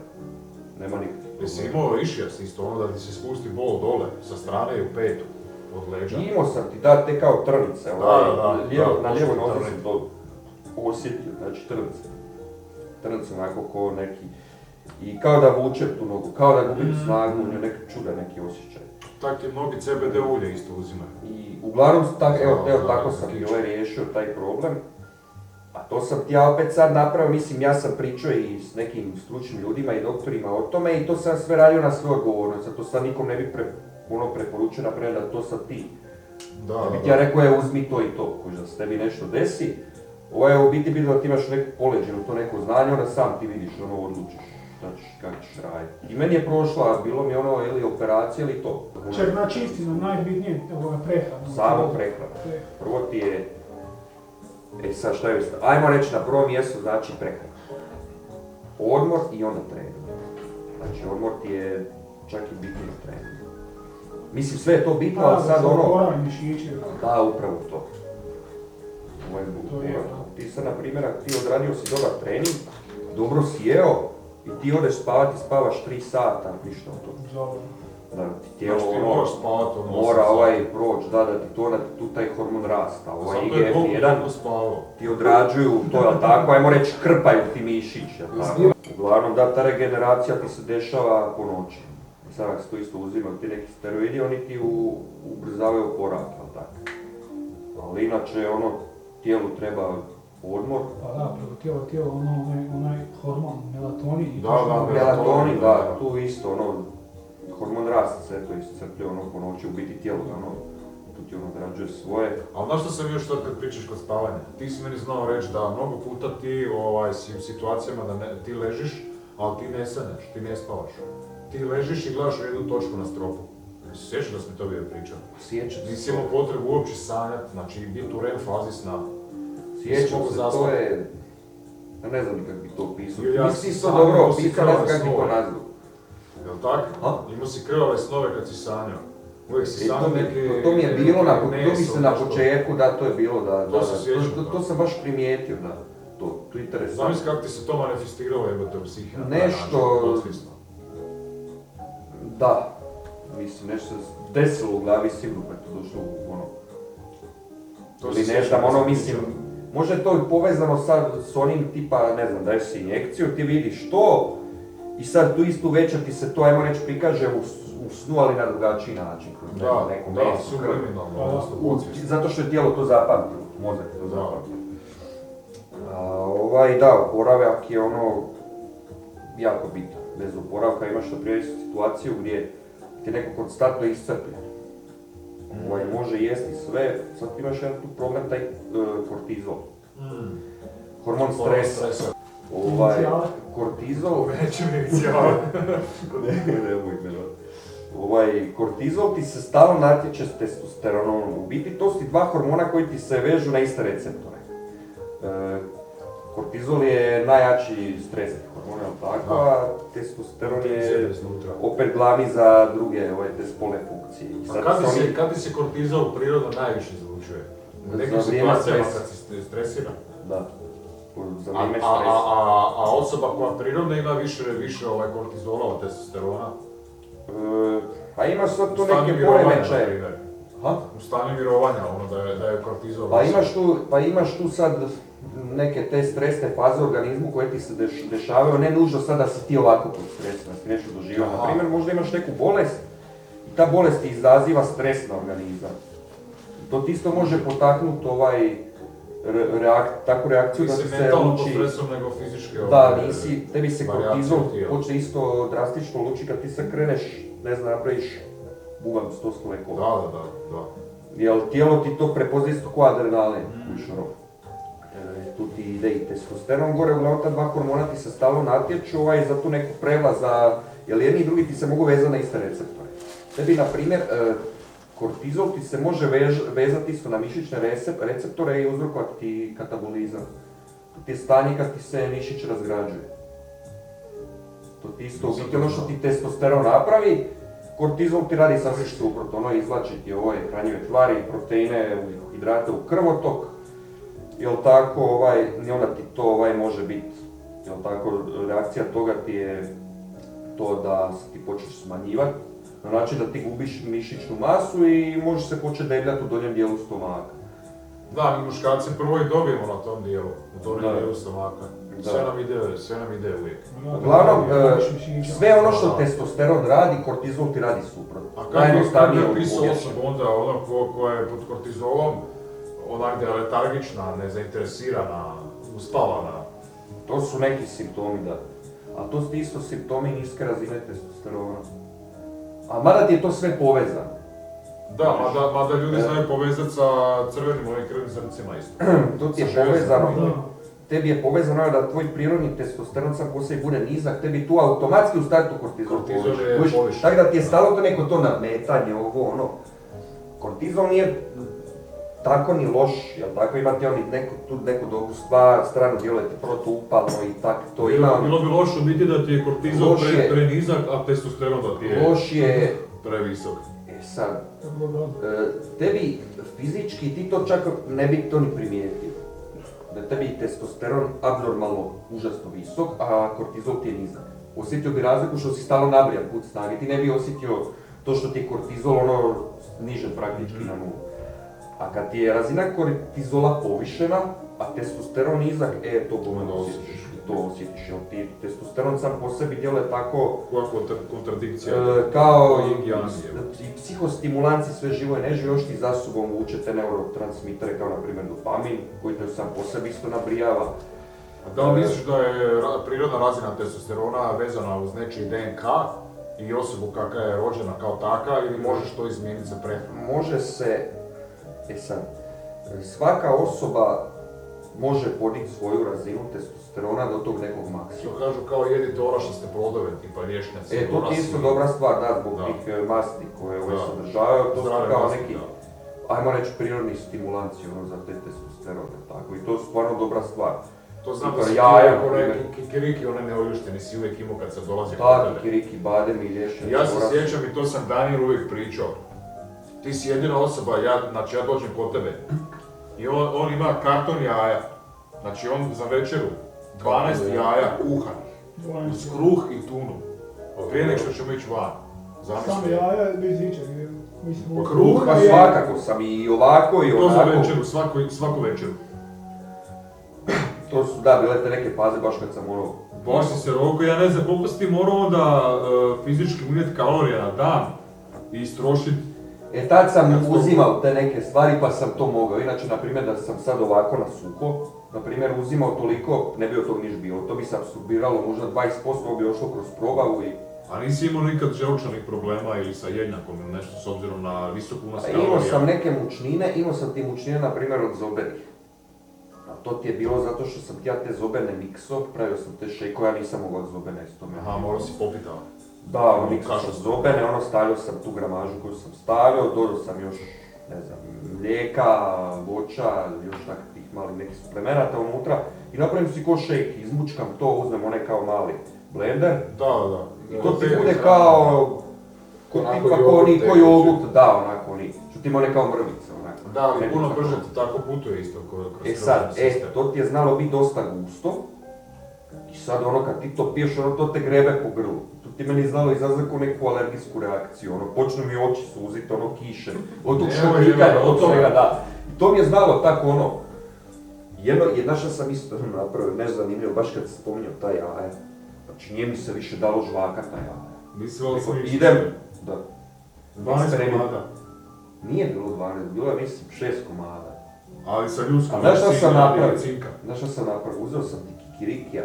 Nema nikakvih Jesi problema. imao išijas isto, ono da ti se spusti bol dole, sa strane i u petu, od leđa? Imao sam ti da te kao trnice, da, na lijevoj pošto nozi trnice. sam to osjetio, znači trnice. Trnice onako ko neki, i kao da vučem tu nogu, kao da gubim snagu, neki čudan neki osjećaj. Tak ti mnogi CBD ulje isto uzimaju. I uglavnom, Da, tako sam i riješio taj problem. A to sam ti ja opet sad napravio, mislim, ja sam pričao i s nekim stručnim ljudima i doktorima o tome i to sam sve radio na svoju odgovornost, a to sad nikom ne bi preporučio naprijed da to sad ti. Da bi ti ja rekao, uzmi to i to, da se tebi nešto desi. Ovo je u biti bilo da ti imaš neku poleđenu, to neko znanje, onda sam ti vidiš, odlučiš šta ćeš, kako ćeš raditi. I meni je prošla, bilo mi ili operacija ili to. Čak znači istina, najbitnije prehrana. Samo prehrana. Prvo ti je, sad šta je, ajmo reći na prvom mjestu znači prehrana. Odmor i onda trening. Znači odmor ti je čak i bitnije od treninga. Mislim sve je to bitno, ali sad da, upravo to. Ovo je zbog toga. Ti sad, na primjer, ako ti odradio si dobar trening, dobro si jeo i ti odeš spavati, spavaš 3 sata, ništa od toga. Da ti tijelo Znači ti moraš spavati mora proći, da ti to, da ti tu taj hormon rasta, IGF-1 ti odrađuju to, jel tako, ajmo reći krpaju ti mišić, jel tako. Uglavnom da ta regeneracija ti se dešava po noći. Sad ako se to isto uzimaju ti neki steroidi, oni ti ubrzavaju oporavak, jel tako. Ali inače tijelu treba odmor. Pa da, tijelo, onaj hormon, melatonin. Melatonin, da, tu isto, hormon rasta se to iscrpljuje po noći, u biti tijelo, tu ti odrađuje svoje. Ali znaš što sam još sad kad pričaš kod spavanja? Ti si meni znao reći da mnogo puta ti si u situacijama da ti ležiš, ali ti ne sanjaš, ti ne spavaš. Ti ležiš i gledaš u jednu točku na stropu. Sjećaš da sam to bio pričao? Sjećam se. Nisi imao potrebu uopće sanjati, znači biti u REM fazi sna. Sjećam se, to je... Ja ne znam ni kako bi to opisao. Mislim to dobro opisao, ne znam kako bi to nazvao. Jel' tako? Imao si krvave snove kad si sanjao. Uvijek si sanjao neke... To mi je bilo, na početku, da, to je bilo, da. To sam baš primijetio, da. To je interesantno. Znam kako ti se to manifestiralo, jebote u psihi? Nešto... Da. Mislim, nešto se desilo u glavi sigurno kad je to došlo u Ili ne znam, mislim, možda je to i povezano sad s onim tipa, ne znam, daješ si injekciju, ti vidiš to i sad tu istu večer ti se to, ajmo reći, prikaže u snu, ali na drugačiji način. Subliminalno, zato što je tijelo to zapamtilo, mozak to zapamtilo. Oporavak je jako bitan. Bez oporavka imaš naprijed situaciju gdje ti neko konstantno iscrpljen. Može jesti sve, sad imaš jedan tu problem, taj kortizol. Hormon stresa. Inicijale. Kortizol, Neće mi inicijale. kortizol ti se stalno natječe s testosteronom. U biti to su ti dva hormona koji ti se vežu na iste receptore. Kortizol je najjači stresni hormon, jel tako, a testosteron je opet glavni za druge te spolne funkcije. I sad Kad ti se kortizol prirodno najviše izlučuje? U nekim Za vrijeme situacijama stresa. kad si stresiran. Da, za A, vrijeme a, stresa. a osoba koja prirodno ima više kortizola od testosterona? Pa imaš sad tu U stanju neke mirovanja, na poremećaje. primjer. Ha? U stanju mirovanja, da je kortizol. Pa imaš tu sad neke te stresne faze u organizmu koje ti se dešavaju, ne nužno sad da si ti ovako pod stresom, da si nešto doživio. Na primjer, možda imaš neku bolest i ta bolest ti izaziva stres na organizam. To ti isto može potaknuti takvu reakciju da Ti ti si se mentalno pod luči. stresom nego fizički. Da, tebi se varijacije kortizol tijela. počne isto drastično luči kad ti se kreneš, ne znam, napraviš bugam 100 kolekova. Da. Jer tijelo ti to prepoznaje isto kao adrenalin, tu ti ide i testosteron gore, uglavnom ta dva hormona ti se stalno natječu za tu neku prevlast, jer jedni i drugi ti se mogu vezati na iste receptore. Tebi, na primjer, kortizol ti se može vezati isto na mišićne receptore i uzrokovati ti katabolizam. To ti je stanje kad ti se mišić razgrađuje. To ti isto, u biti ono što ti testosteron napravi, kortizol ti radi sasvim suprotno, izvlači ti hranjive tvari, proteine, hidrate u krvotok, jel tako, i onda ti to može biti, jel tako, reakcija toga ti je to da se ti počneš smanjivati, na način da ti gubiš mišićnu masu i možeš se početi debljati u donjem dijelu stomaka. Da, mi muškarci prvo i dobijemo na tom dijelu, u donjem dijelu stomaka. Sve nam ide uvijek. Uglavnom, sve ono što testosteron radi, kortizol ti radi suprotno. A kako je pisao osoba onda, koja je pod kortizolom, ona gdje je letargična, nezainteresirana, uspavana? To su neki simptomi, da. A to su isto simptomi niske razine testosterona. A mada ti je to sve povezano. Da, mada ljudi znaju povezati sa crvenim ovim krvnim zrncima isto. To ti je povezano. Tebi je povezano da tvoj prirodni testosteron sam po sebi bude nizak, tebi tu automatski u startu kortizol poviši. Tako da ti je stalo to neko to nadmetanje, Kortizol nije tako ni loš, jel tako, imati neku dobru stranu, djeluje ti protuupalno i tako to ima. Bilo bi loše biti da ti je kortizol prenizak, a testosteron da ti je loš je previsok. Sad, tebi fizički ti to čak ne bi to ni primijetio. Da tebi je testosteron abnormalno užasno visok, a kortizol ti je nizak. Osjetio bi razliku što si stalno nabrijat put snage, ti ne bi osjetio to što ti je kortizol nižen praktički na nulu. A kad ti je razina kortizola povišena, a testosteron nizak, to osjetiš. Ti testosteron sam po sebi djeluje tako... Koja kontradikcija? Kao i psihostimulanci sve živo i neživo, još ti za sobom vuče te neurotransmitere kao na primjer dopamin, koji te sam po sebi isto nabrijava. Da li misliš da je prirodna razina testosterona vezana uz nečiji DNK i osobu kakva je rođena kao taka, ili možeš to izmijeniti za prehranu? Može se, svaka osoba može podići svoju razinu testosterona do tog nekog maksimuma. Što kažu kao jedite orašaste plodove, tipa lješnjaci. To ti isto dobra stvar, da, zbog tih masti koje sadržavaju, to su kao neki, ajmo reći, prirodni stimulanci za te testosterone, tako, i to su stvarno dobra stvar. To znam da si ti ako neki kikiriki, one neoljušteni si uvijek imao kad se dolazi kod tebe. Da, kikiriki, badem i lješnjaci. Ja se sjećam i to sam Danijel uvijek pričao. Ti si jedina osoba, ja dođem kod tebe i on ima karton jaja. Znači on za večeru 12 jaja kuhanih, uz kruh i tunu, prije nek što ćemo ići van. Samo jaja bez ičeg, kruh, pa svakako sam i ovako i onako. To za večeru, svaku večeru. To su, da, bile te neke faze baš kad sam Baš sam se roko, ja ne znam koliko si ti morao onda fizički unijeti kalorija na dan i istrošiti. Tad sam uzimao te neke stvari pa sam to mogao, inače na primjer da sam sad ovako na suho, na primjer uzimao toliko, ne bi od tog niš bilo, to bi se apsorbiralo možda 20%, bi ošlo kroz probavu i... A nisi imao nikad želučanih problema ili sa jednjakom ili nešto s obzirom na visoku unos kalorija? Imao sam neke mučnine, imao sam ti mučnine na primjer od zobenih. Na to ti je bilo zato što sam ti ja te zobene mikso, pravio sam te šejko, ja nisam mogao zobene isto meni. Aha, morao si popitao. Da, ono mikso sam zobene, ono stavio sam tu gramažu koju sam stavio, dodao sam još, ne znam, mlijeka, voća, još takvih malih nekih suplemenata unutra i napravim si ko šejk, izmučkam to, uzmem onaj kao mali blender Da. i to ti bude kao, ko jogurt, da, onako oni, što ti ima one kao mrvice, onako. Da, ali puno brže ti tako putuje isto kroz sad, sistem. to ti je znalo biti dosta gusto i sad ono kad ti to piješ, ono to te grebe po grlu. To ti meni znalo izazvati neku alergijsku reakciju, ono počnu mi oči suziti, ono kiše, od tog škrikanja, od toga, da. I to mi je znalo tako ono, jednaša sam isto napravio, nešto zanimljivo, baš kad se spominjao taj jaje. Znači nije mi se više dalo žvaka taj jaje. Mislila sam i idem, da. 12 komada. Nije bilo 12, bilo je mislim 6 komada. Ali sa ljudskom Znaš šta sam napravio? cinka. Znaš šta sam napravio? Uzeo sam ti kikirikija,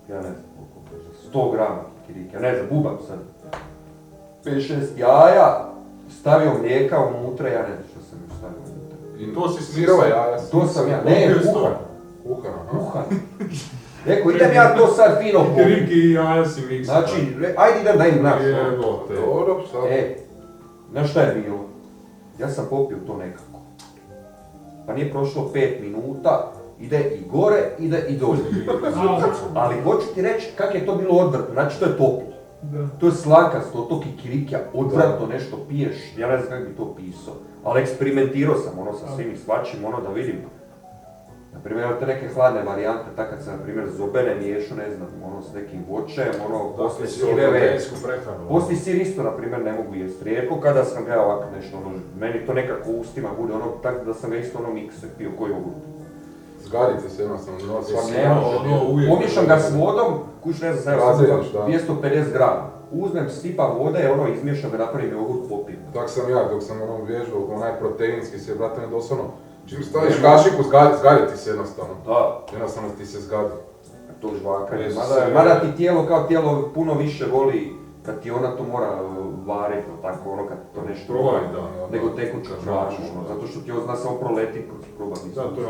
ja ne znam koliko beže, 100 grama kikirikija, ne znam, bubam sad. 5-6 jaja, stavio mlijeka unutra, ja ne znam što sam još stavio unutra. I To si sirova jaja. To sam ja, ne, kuhan. Kuhan, Kuhan. Rekao, idem ja to sad fino popiti. Kikiriki i jaja si miksa. Znači, ajde idem da im naš. Jebote. Dobro, sad. Znaš šta je bilo? Ja sam popio to nekako. Pa nije prošlo 5 minuta, ide i gore, ide i dolje. Ali hoću ti reći kak je to bilo odvratno, znači to je toplo. Da. To je slakasto, to kikirikija, odvratno nešto piješ, ja ne znam kako bi to pisao. Ali eksperimentirao sam ono sa svim i svačim, ono da vidim. Naprimjer, te neke hladne varijante, tak kad sam, naprimjer, zobene miješu, ne znam, ono s nekim voćem, ono, poslije sireve. Poslije sir isto, naprimjer, ne mogu jest rijetko, kada sam ga ovako nešto, ono, meni to nekako u ustima bude, ono, tako da sam ga isto ono mikse pio koji jogurt. Zgadite se jednostavno, no, svaki Ne može, pomiješam ga s vodom, kuć ne znam, sam 250 grama. Uzmem, sipam vode, ono, izmiješam ga, napravim jogurt, popijem. Tak sam ja, dok sam ono vježbao, onaj proteinski se, brate, me doslovno, čim staviš kašiku, zgadi ti se jednostavno. Da. Jednostavno ti se zgadi. To žvakanje, mada ti tijelo kao tijelo puno više voli kad ti ona to mora variti, tako ono kad to nešto Probaj, da. nego tekuća žvaču, zato što ti ovo zna samo proletit kad si proba. Da, to je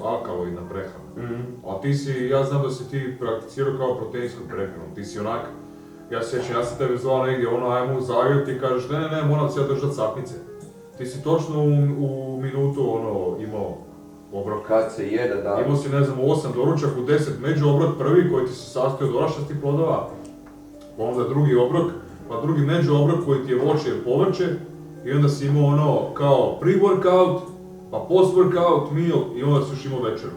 alkaloidna prehrana. A ti si, ja znam da si ti prakticirao kao proteinsku prehranu, ti si onak, ja se sjećam, ja sam tebe zvao negdje, ono, ajmo u Zagreb, ti kažeš, ne, moram se ja držati satnice. Ti si točno u minutu, ono, imao obrok. Kad se jede, da. Imao si, ne znam, 8 doručak, u 10 među obrok prvi koji ti se sastoji od orašastih plodova, pa onda drugi obrok, pa drugi među obrok koji ti je voće i povrće, i onda si imao ono kao pre-workout, pa post-workout meal i onda si još imao večeru.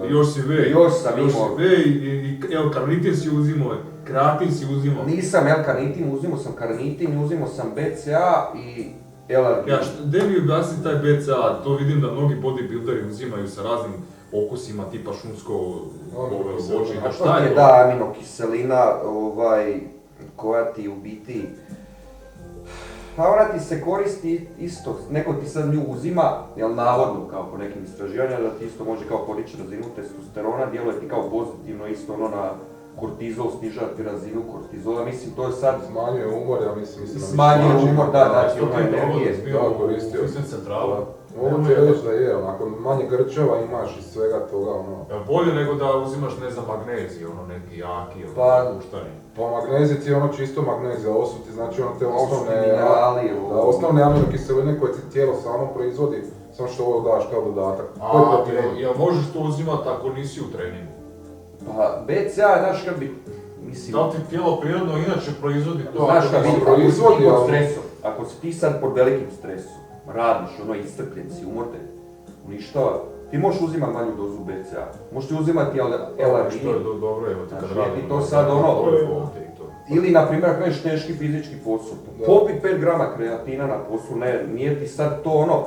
I još si ve, i L-karnitin si uzimao, kreatin si uzimao. Nisam L-karnitin, uzimao sam karnitin, uzimao sam BCA i L-arginin. Ja, gdje mi objasni taj BCA? To vidim da mnogi bodybuilderi uzimaju sa raznim okusima tipa šumsko voće. A što ti je da aminokiselina koja ti u biti... Pa ona ti se koristi isto, neko ti sad nju uzima, jel navodno kao po nekim istraživanjima da ti isto može kao podići razinu testosterona, djeluje ti kao pozitivno isto ono na kortizol, snižati razinu kortizola, mislim to je sad... Smanjuje umor, ja mislim smanjuje umor, da, znači ono energije. Da, koristio. Mogu ti reći da je, onako manje grčeva imaš iz svega toga, ono... Bolje nego da uzimaš, ne znam, magnezij, ono neki jaki, ono, puštani. Pa magnezij ti je ono čisto magnezij, a ovo su ti znači ono te osnovne aminokiseline koje ti tijelo samo proizvodi, samo što ovo daš kao dodatak. Jel možeš to uzimati ako nisi u treningu? Pa BCA, znaš kad bi... Da li ti tijelo prirodno inače proizvodi to? Znaš kad bi proizvodi pod stresom, ako si ti sad pod velikim stresom, radiš, ono iscrpljen si, umorten, uništava, ti možeš uzimati manju dozu BCA. Možeš ti uzimati L-arginin. Što je dobro, evo ti kad radim. I to sad ono... Ili, na primjer, ako imaš teški fizički posao, popi 5 grama kreatina na poslu, nije ti sad to ono...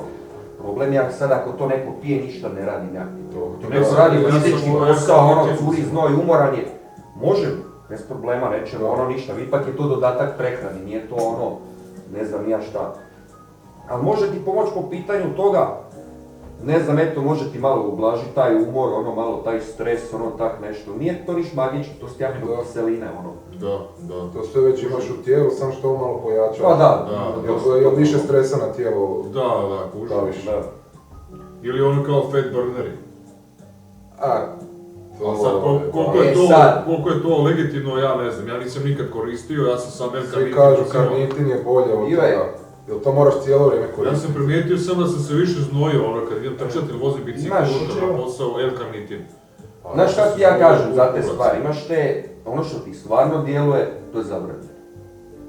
Problem je sad ako to neko pije, ništa ne radi nekakvi to. To neko radi fizički posao, ono, curi znoj, umoran je. Može, bez problema, nećemo ono ništa, ipak je to dodatak prehrani, nije to ono, ne znam ja šta. Ali može ti pomoći po pitanju toga, ne znam, eto, može ti malo ublažiti taj umor, ono, malo taj stres, ono, tak nešto. Nije to niš magično, to su aminokiseline, ono. Da. To sve već imaš u tijelu, samo što ovo malo pojača. Pa da. Jel više stresa na tijelo kužiš. daviš. Ili ono kao fat burneri. A, A sad, koliko je to legitimno, ja ne znam, ja nisam nikad koristio, ja sam sam svi kažu karnitin je bolje od toga. Jel to moraš cijelo vrijeme koristiti? Ja sam primijetio sam da sam se više znojio, kad idem trčati ili vozim bicikl, na posao, L-karnitin. Znaš šta ti ja kažem za te stvari, imaš te, ono što ti stvarno djeluje, to je zabranjeno.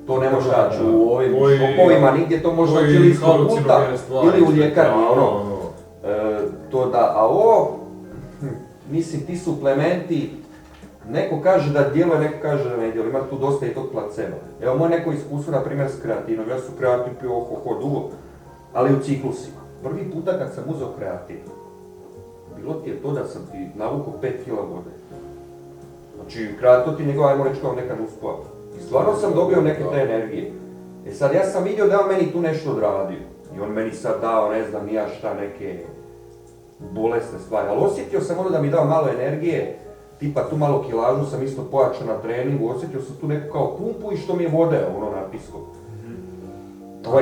To ne može naći u ovim šopovima, nigdje to može naći ili ispod puta, ili u ljekarni, to da, a ovo, mislim, ti suplementi, neko kaže da djeluje, neko kaže da ne djeluje, ima tu dosta i tog placebo. Evo, moje neko iskustvo, na primjer, s kreatinom, ja sam kreatin pio dugo, ali u ciklusima. Prvi puta kad sam uzeo kreatin, bilo ti je to da sam ti navukao 5 kg vode. Znači, to ti njegov, ajmo reći, kao neka nuspojava. I stvarno sam dobio neke te energije. E sad, ja sam vidio da je on meni tu nešto odradio. I on meni sad dao, ne znam, nija šta, neke bolesne stvari. Ali osjetio sam ono da mi dao malo energije, tipa tu malo kilažu sam isto pojačao na treningu, osjetio sam tu neku kao pumpu i što mi je vode, ono, napisko.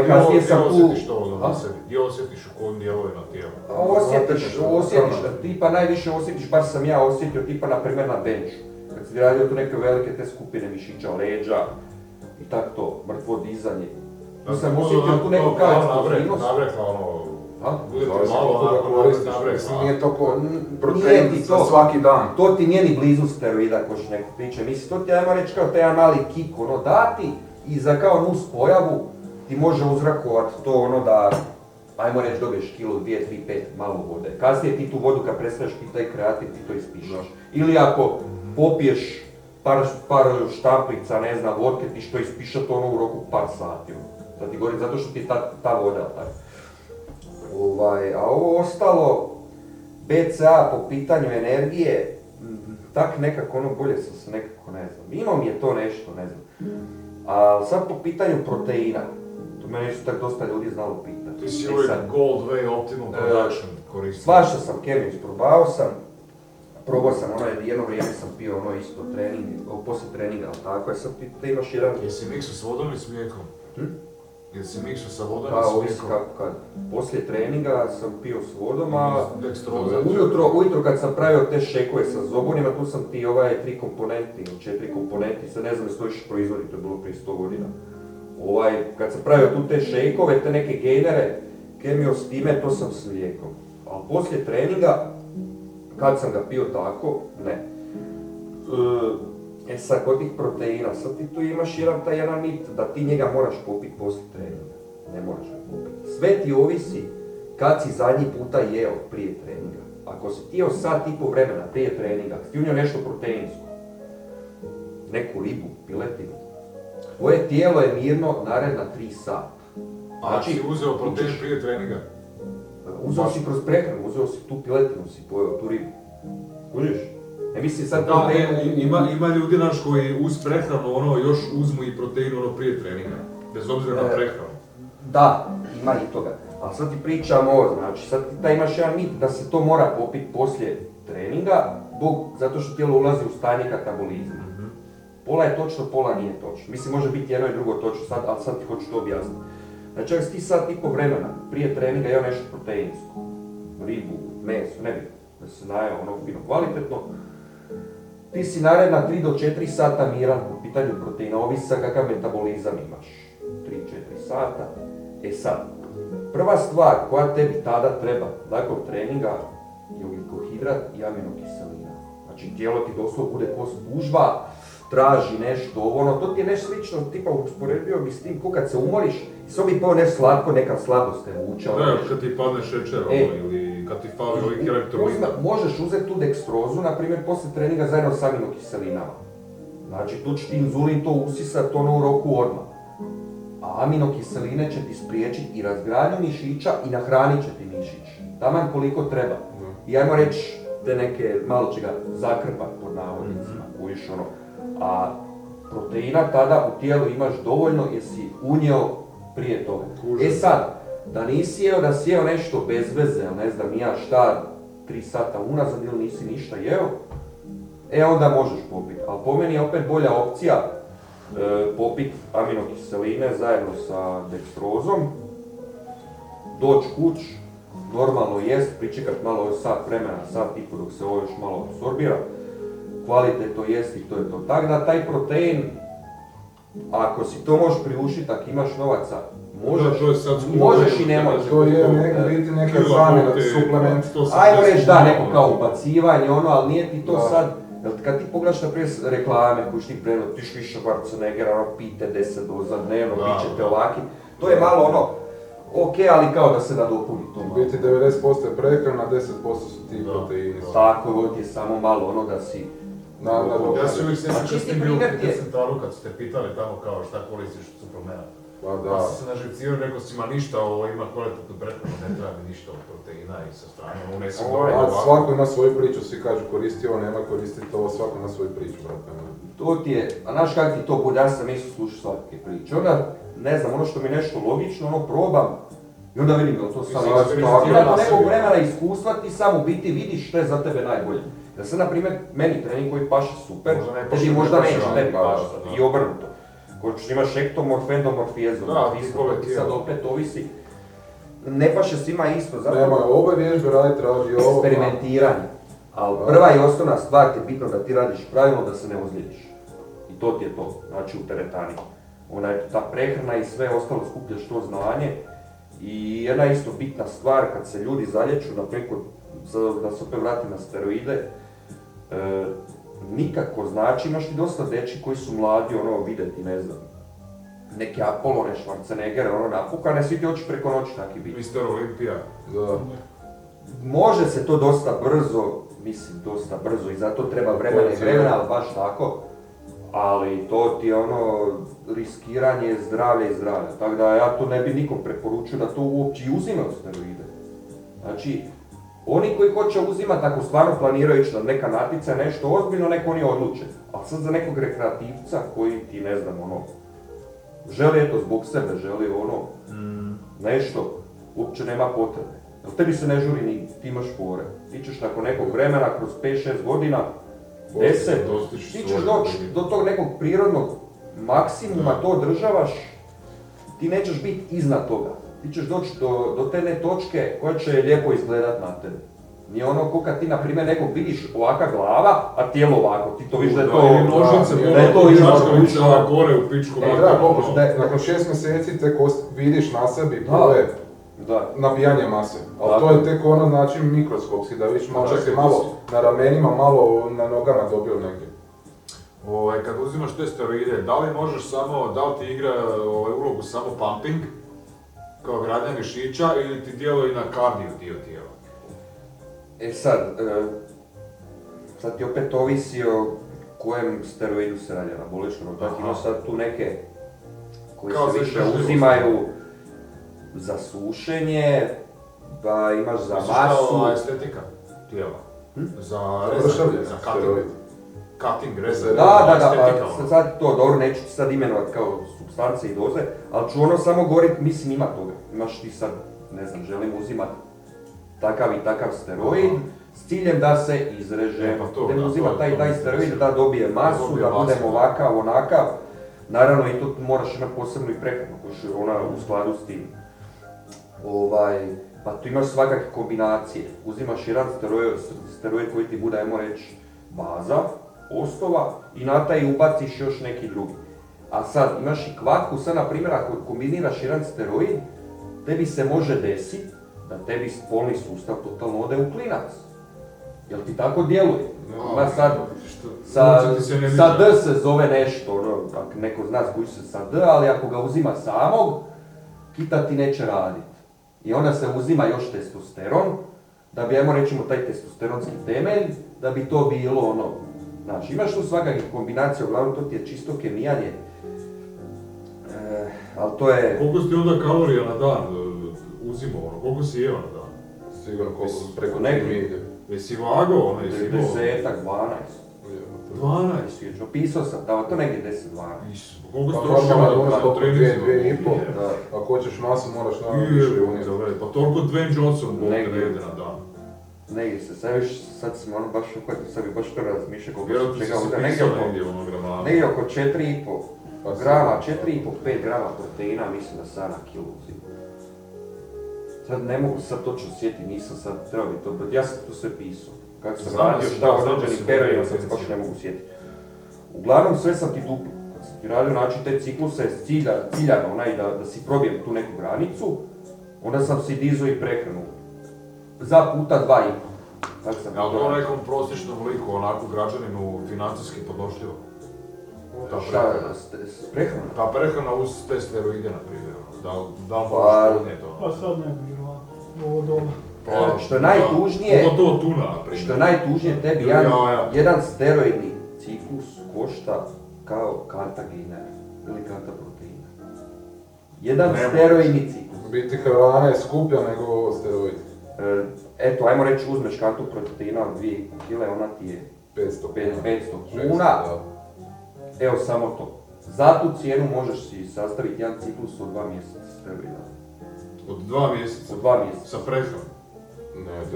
Kasnije sam tu... Osjetiš to na sebi, i osjetiš u kojim dijelovima tijela. Osjetiš, tipa najviše osjetiš, bar sam ja osjetio, tipa na primjer na benchu. Kad si radio tu neke velike te skupine mišića, leđa i tako to, mrtvo dizanje. Tu sam osjetio tu neku kao eksplozivnost. Navrekla ono... Nije to ko protein za svaki dan. To ti nije ni blizu steroida, ko što neko tiče. Mislim, to ti ajmo reći kao taj mali kik, ono, dati i za kao nus pojavu ti može uzrakovat to ono da, ajmo reći, dobiješ kilo, 2, 3, 5 malo vode. Kasnije ti tu vodu kad prestaneš piti taj kreatin, ti to ispišaš. Ili ako popiješ par štamplica, ne znam, vodke, ti što ispiša to ono u roku par sati. Da ti govorim, zato što ti je ta voda, tako. A ovo ostalo, BCA po pitanju energije, tak nekako ono bolje sam se nekako, ne znam, imao mi je to nešto, ne znam. A sad po pitanju proteina, to me nešto tako dosta ljudi znalo pitati. Ti si uvijek Gold Way Optimal Production koristio. Svašta sam kemiju isprobao sam, probao sam jedno vrijeme sam pio ono isto trening, poslije treninga, ali tako je sad ti imaš jedan... Jesi miksu s vodom i s mlijekom? Jesi miksu sa vodom i s mlijekom? Kad poslije treninga sam pio s vodom, a ujutro kad sam pravio te šekove sa zobonima, tu sam ti 3 komponenti ili 4 komponenti, sad ne znam što još proizvodi, to je bilo prije 100 godina. Kad sam pravio tu te šejkove, te neke gainere, kemio s time, to sam s mlijekom. Ali poslije treninga, kad sam ga pio tako, ne. Sad kod tih proteina, sad ti tu imaš jedan mit da ti njega moraš popiti poslije treninga. Ne moraš ga popiti. Sve ti ovisi kad si zadnji puta jeo prije treninga. Ako si ti jeo sat i pol vremena prije treninga, ti unio nešto proteinsko, neku ribu, piletinu, tvoje tijelo je mirno naredna 3 sata. Znači, si uzeo protein prije treninga? Uzeo si kroz prehranu, uzeo si tu piletinu, si pojeo tu ribu. Kužiš? Ne mislim sad ima ljudi naš koji uz prehranu još uzmu i protein prije treninga, bez obzira na prehranu. Da, ima i toga. Ali sad ti pričamo, znači sad ti imaš jedan mit da se to mora popiti poslije treninga, zato što tijelo ulazi u stanje katabolizma. Pola je točno, pola nije točno. Mislim, može biti jedno i drugo točno, ali sad ti hoću to objasniti. Znači, ako si ti sat i pol vremena prije treninga jeo nešto proteinsko, ribu, meso, ne bi, da se najeo fino kvalitetno, ti si naredna 3 do 4 sata miran po pitanju proteina, ovisi kakav metabolizam imaš. 3-4 sata. Sad, prva stvar koja tebi tada treba nakon treninga je ugljikohidrat i aminokiselina. Znači, tijelo ti doslovno bude ko spužva, traži nešto, to ti je nešto slično, tipa usporedio bi s tim ko kad se umoriš i s obi pao nešto slatko, neka slabost te vuče. Kad ti padne šećer ili kad ti fali ovih elektrolita. Možeš uzeti tu dekstrozu, na primjer, poslije treninga zajedno s aminokiselinama. Znači, tu će ti inzulin to usisat u roku odmah. A aminokiseline će ti spriječiti i razgradnju mišića i nahranit će ti mišić. Taman koliko treba. I ajmo reći, te neke, malo će ga zakrpat pod navodnicima, uviš a proteina tada u tijelu imaš dovoljno jer si unio prije toga. Sad, da nisi jeo, da si jeo nešto bez veze, ne znam nija šta, 3 sata unazad ili nisi ništa jeo, onda možeš popiti. Ali po meni je opet bolja opcija popiti aminokiseline zajedno sa dekstrozom, doći kuć, normalno jest, pričekat malo sat vremena, sat i pol dok se ovo još malo apsorbira, kvalitetno jest i to je to. Tako da taj protein, ako si to možeš priuštiti, ako imaš novaca, možeš, to je sad skupo. možeš i ne možeš. To je biti neka zamjena, suplement. Ajmo reći da, neko kao ubacivanje, ono, ali nije ti to sad, jel kad ti pogledaš na prije reklame koji ti preno, tiš više Schwarzeneggera, ono, pite 10 doza dnevno, bit ćete ovaki, to je malo ono, ok, ali kao da se nadopuni to malo. Biti 90% je prehrana, 10% su ti proteini. Tako, ovo ti je samo malo ono da si... Ja se uvijek sjećam Znači, kad ste ti bili u primjer ti je- centralu kad ste pitali tamo kao šta koristiš od suplementa. Pa Ja da. sam se naživcirao i rekao si ma ništa, ovo ima kvalitetnu prehranu, ne treba mi ništa od proteina i sa strane, ovo ne sam A svako ima svoju priču, svi kažu koristi ovo, nema koristiti ovo, svako ima svoju priču, brate. To ti je, a znaš kak ti to bude, ja sam isto slušao svake priče. Onda, ne znam, ono što mi je nešto logično, ono probam i onda vidim da to sam sad nakon na nekog sebi. vremena iskustva ti sam u biti vidiš što je za tebe najbolje. Da sad, na primjer, meni trening koji paše super, Možda ne tebi paše, možda ne paše, neće ali tebi paše, paše, da. i obrnuto. Ko što imaš ektomorf, endomorf i Da, ezomorf, isto, tipove ti sad tijela. opet ovisi. Ne paše svima isto, zato Nemoj ove vježbe raditi, radi ovo. eksperimentiranje. Ali prva i osnovna stvar ti je bitno da ti radiš pravilno da se ne ozlijediš. I to ti je to, znači u teretani. Ta prehrana i sve ostalo skupljaš to znanje. I jedna isto bitna stvar kad se ljudi zalječu, naprijed da se opet vratim na steroide, nikako znači, imaš ti dosta deči koji su mladi, ono, vidjeti, ne znam, neke Apollone, Schwarzeneggere, ono, napukane, svi ti hoće preko noći taki biti. Mister Olimpija. Da. Može se to dosta brzo, mislim dosta brzo i zato treba vremena i vremena, ali baš tako. Ali to ti je ono riskiranje zdravlja i zdravlja. Tako da ja to ne bi nikom preporučio da to uopće i uzimaju steroide. Znači, oni koji hoće uzimati, ako stvarno planiraju ići na neka natjeca, nešto ozbiljno, neko oni odluče. A sad za nekog rekreativca koji ti, ne znam, ono, želi eto zbog sebe, želi ono, nešto, uopće nema potrebe. Jer tebi se ne žuri ni, ti imaš fore. Ti ćeš nakon nekog vremena, kroz 5-6 godina, 10, ti ćeš doći do tog nekog prirodnog maksimuma, to održavaš, ti nećeš biti iznad toga. Ti ćeš doći do te ne točke koja će lijepo izgledat na tebe. Nije ono ko kad ti na primjer nekog vidiš ovaka glava, a tijelo ovako, ti to vidiš da je to... Da je to izvršno. gore u pičku. Nakon 6 mjeseci tek vidiš na sebi prve Da. nabijanje mase. Ali to je tek ono, znači, mikroskopski, da vidiš malo si malo na ramenima, malo na nogama dobio neke. Kad uzimaš te steroide, da li možeš samo, da li ti igra ulogu samo pumping, kao gradnja mišića, ili ti djeluje i na kardio dio tijela? E sad ti opet ovisi o kojem steroidu se radi, anaboličkom, tako imaš sad tu neke koji Kao se za više izdržljivost. uzimaju za sušenje, da imaš za Misliš masu. kao estetika tijela? Za rezanje, za cutting. Cutting, rezanje, Da, estetika. pa sad to, dobro, neću ti sad imenovat kao supstance i doze, ali ću ono samo govorit, mislim ima toga. Imaš ti sad, ne znam, želim uzimat takav i takav steroid s ciljem da se izreže, Pa to, idem da, uzimat to taj mislim. steroid da dobije masu, dobije da masu, budem da. ovakav, onakav. Naravno i tu moraš imati posebnu i prehranu, koja je ona u skladu s tim. Pa tu imaš svakakve kombinacije. Uzimaš jedan steroid koji ti bude, ajmo reći, baza, osnova i na taj ubaciš još neki drugi. A sad imaš i kvatku, sad na primjer ako kombiniraš jedan steroid, tebi se može desiti da tebi spolni sustav totalno ode u klinac. Jel ti tako djeluje? Ima sad, sa D se zove nešto, ono, ako neko zna koji se sa D, ali ako ga uzima samog, kita ti neće raditi. I onda se uzima još testosteron, da bi, ajmo rećemo, taj testosteronski temelj, da bi to bilo ono, znači imaš tu svakakvih kombinacija, uglavnom to ti je čisto kemijanje, ali to je... Koliko si ti onda kalorija na dan uzimao, ono, koliko si jeo na dan? Sigurno koliko preko neki. 3 milje. Jesi vagao, ono, jesi imao? 10-ak, 12. 12? Pisao sam, da, to negdje 10-12. Isu, koliko Pa si trošio normalno, na možeš oko treningu? 2,5. Da. Ako hoćeš masu, moraš na više unijeti. Pa toliko Dwayne Johnson bol ne Negdje. jede na dan. Negdje se, sad sam ono baš uhvatio, sad bi baš to razmišljao koliko Vjerojatno sam si čega se uzeo, pisao negdje ono gramana. negdje oko 4,5 Pa grama, 4,5-5 grama proteina, mislim da sam na kilu uzim. Sad ne mogu sad točno sjetiti, nisam sad trebao bi to, ja sam to sve pisao. Kako sam Znam radio, da šta si određenim vodio periodima, sad se evidenciju. baš ne mogu sjetiti. Uglavnom sve sam ti duplo. Kad sam ti radio znači te cikluse ciljano onaj da si probijem tu neku granicu, onda sam si dizao i prehranu. Za puta 2,5. Tako sam Ali to to radio. nekom prosječnom liku, onako građaninu financijski podnošljivo. Ta Šta, prehrana. s prehranom? Ta prehrana uz te steroide, na primjer. Da li Pa- možeš podnijeti to? Pa sad ne bi vjerovatno. Ovo dole. Pa, Što je najtužnije- Pogotovo tuna, na primjer. Što je najtužnije, tebi Ili jaja. jedan steroidni ciklus košta kao kanta gainera ili kanta proteina. Jedan Ne steroidni ciklus. U biti hrana je skuplja nego steroidi. Eto, ajmo reći uzmeš kantu proteina od 2 kg, ona ti je 500 kuna. 500 600, kuna. da. Evo samo to. Za tu cijenu možeš si sastaviti jedan ciklus od 2 mjeseca steroida. Od 2 mjeseca. Od 2 mjeseca. Sa prehranom.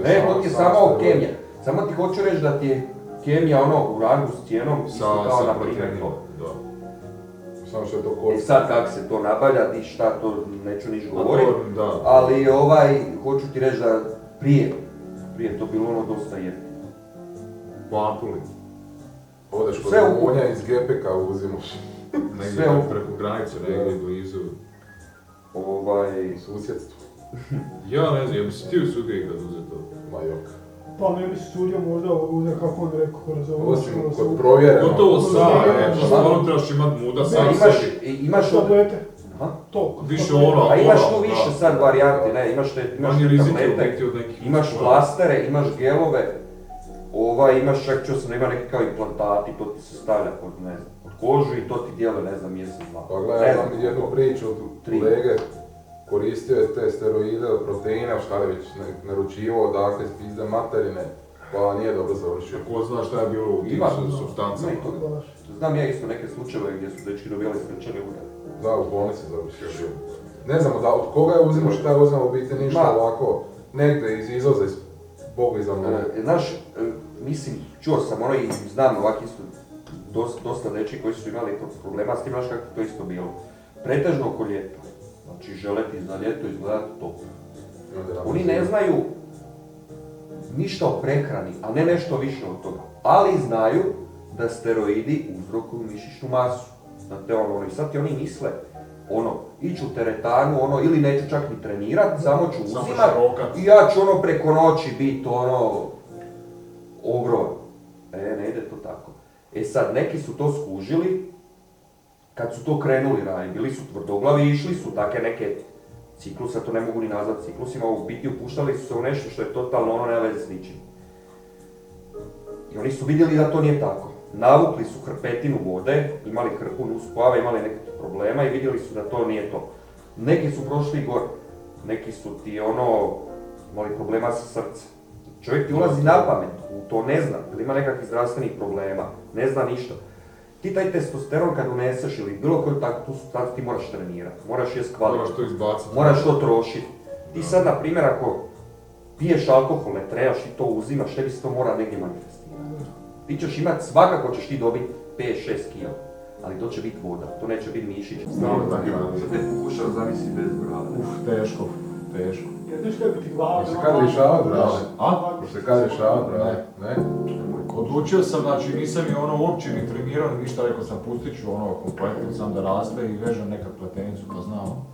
Ne, to ti je samo steroidi. kemija. Samo ti hoću reći da ti je kemija ono u rangu s cijenom, isto kao na primjer proteinima, to. da. Samo što je to I korisno. sad kako se to nabavlja, di šta, to neću niš A govorit, to, da. ali hoću ti reći da prije to bilo ono dosta jeftino. Po ampuli. Odeš kod Sve u- Rumunja iz GPK uzimaš. Negdje Sve u- preko granice, negdje blizu. U susjedstvu. Ja ne znam, ja bi se ti usudio ikad uzeti to. Ma jok. Pa ne bi se sudio možda uzeti kako on rekao kroz ovo. Osim kod provjereno. Gotovo sad, Da, to stvarno trebaš imat muda sam Imaš, sebi. imaš, tablete. Aha. To. Više ono, Pa imaš tu da. više sad varijante, ne, imaš Manje te rizike tablete, biti od nekih. imaš plastere, imaš gelove, imaš čak čuo sam da ima neki kao implantati, to ti se stavlja pod, ne znam, pod kožu i to ti djeluje, ne znam, mjesec, dva. Pa Ne gledaj, znam, imam jednu priču od Tri. kolege, koristio je te steroide od proteina, šta je već naručivao, dakle, iz pizde materine, pa nije dobro završio. Ko zna šta je bilo u tim Ima, supstancama. ima i toga. Baš. Znam ja isto neke slučajeve gdje su dečki dobijali srčane udare. Da, u bolnici završio bio. Ne znamo da od koga je uzimao, šta je uzimao, u biti ništa Ma. ovako, negdje iz izvoza, iz Bogu iza mene. Znaš, mislim, čuo sam ono i znam ovak isto dosta dečki koji su imali problema s tim, znaš kako je to isto bilo. Pretežno oko ljeta. Znači, žele ti za ljeto izgledati top. I onda nam Oni ne znaju ništa o prehrani, a ne nešto više od toga. Ali znaju da steroidi uzrokuju mišićnu masu. Znate ono, i sad ti oni misle, iću u teretanu, ili neću čak ni trenirat, samo ću Samo uzimat šrokat. i ja ću preko noći biti ogroman. Ne ide to tako. E sad, neki su to skužili, kad su to krenuli raditi, bili su tvrdoglavi i išli su take neke ciklusa, to ne mogu ni nazvati ciklusima, u biti upuštali su se u nešto što je totalno nema veze s ničim. I oni su vidjeli da to nije tako. Navukli su hrpetinu vode, imali hrpu nuspojave, imali nekakvih problema i vidjeli su da to nije to. Neki su prošli gore, neki su ti imali problema sa srcem. Čovjek ti ulazi na pamet, u to ne zna, ili ima nekakvih zdravstvenih problema, ne zna ništa. Ti taj testosteron kad uneseš ili bilo koju takvu supstancu ti moraš trenirati, moraš jest kvalitetno, Moraš to izbaciti. moraš to trošiti. Ti sad, na primjer, ako piješ alkohol, ne trebaš i to uzimaš, tebi se to mora negdje manifestirati. Ti ćeš imat, svakako ćeš ti dobiti 5-6 kg, ali to će biti voda, to neće biti mišić. Znamo da hrana. Sad te pokušao zamisliti bez brada. Teško. Jedeš kako ti glava. Hoće kad rješavat, brale? A? Hoće kad rješavat, brale? Ne? Odlučio sam, znači nisam i uopće ni trenirao, ni ništa, rekao sam pustit ću kompletno sam da raste i vežem nekak pletenicu pa znam.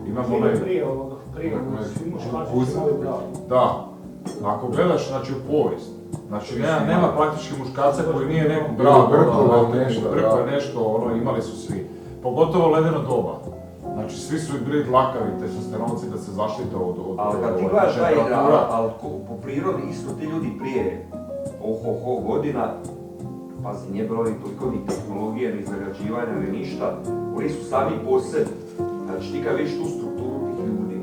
Imam onaj, Prije ovoga, prije svi muškarci Pusti. su imali bradu. da, ako gledaš znači u povijest, znači nema praktički muškarca koji nije neku bravo, Brkove, nešto, imali su svi. Pogotovo ledeno doba. Znači svi su bili dlakavi testosteronci da se zaštite od Ali kad ti gledaš taj ideal, ali po prirodi isto ti ljudi prije godina, pazi, nije bilo ni toliko ni tehnologije, ni zagađivanja, ni ništa, oni su sami po sebi. Znači ti kad vidiš tu strukturu tih ljudi,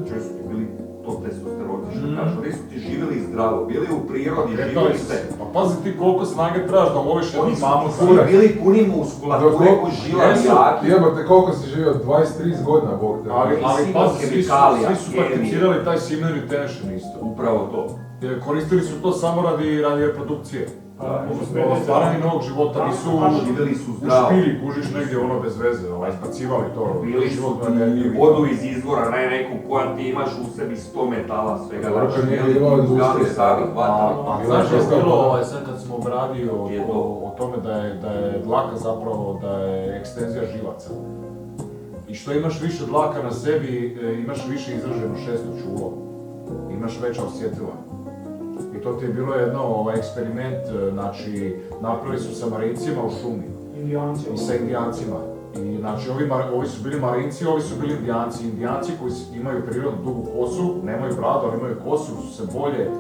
čovjek su ti bili to testosteronci što kažu, oni su ti živjeli zdravo, bili u prirodi, živjeli se. Pa pazi ti koliko snage trebaš da loviš jednu Oni su mamu svi bili puni muskulature, ko žila i jaki. Jebate, koliko si živio? 23 godina, Bog te. Ali sigurno pazi, svi kemikalija, su kemije. prakticirali taj semen retention isto. Upravo to. koristili su to samo radi reprodukcije. Odnosno, stvaranje novog života, nisu Živjeli su u zdravo. špili, kužiš negdje ono bez veze, izbacivali to. Bili su životnu ti energiju. vodu iz izvora, ne neku koja ti imaš u sebi 100 metala svega. Dobro, kad nije jeli, bilo uzgajali industrije, sami, da. hvatali. A Bilo znaš što je je bilo to. sad kad smo obradili Je to. o tome da je dlaka zapravo, da je ekstenzija živaca. I što imaš više dlaka na sebi, imaš više izraženo šesto čulo. Imaš veća osjetila. I to ti je bilo jedno eksperiment, znači napravili su sa Marincima u šumi Indijanci. i sa Indijancima. I znači ovi su bili Marinci, ovi su bili Indijanci. Indijanci koji imaju prirodnu dugu kosu, nemaju bradu, ali imaju kosu, su se bolje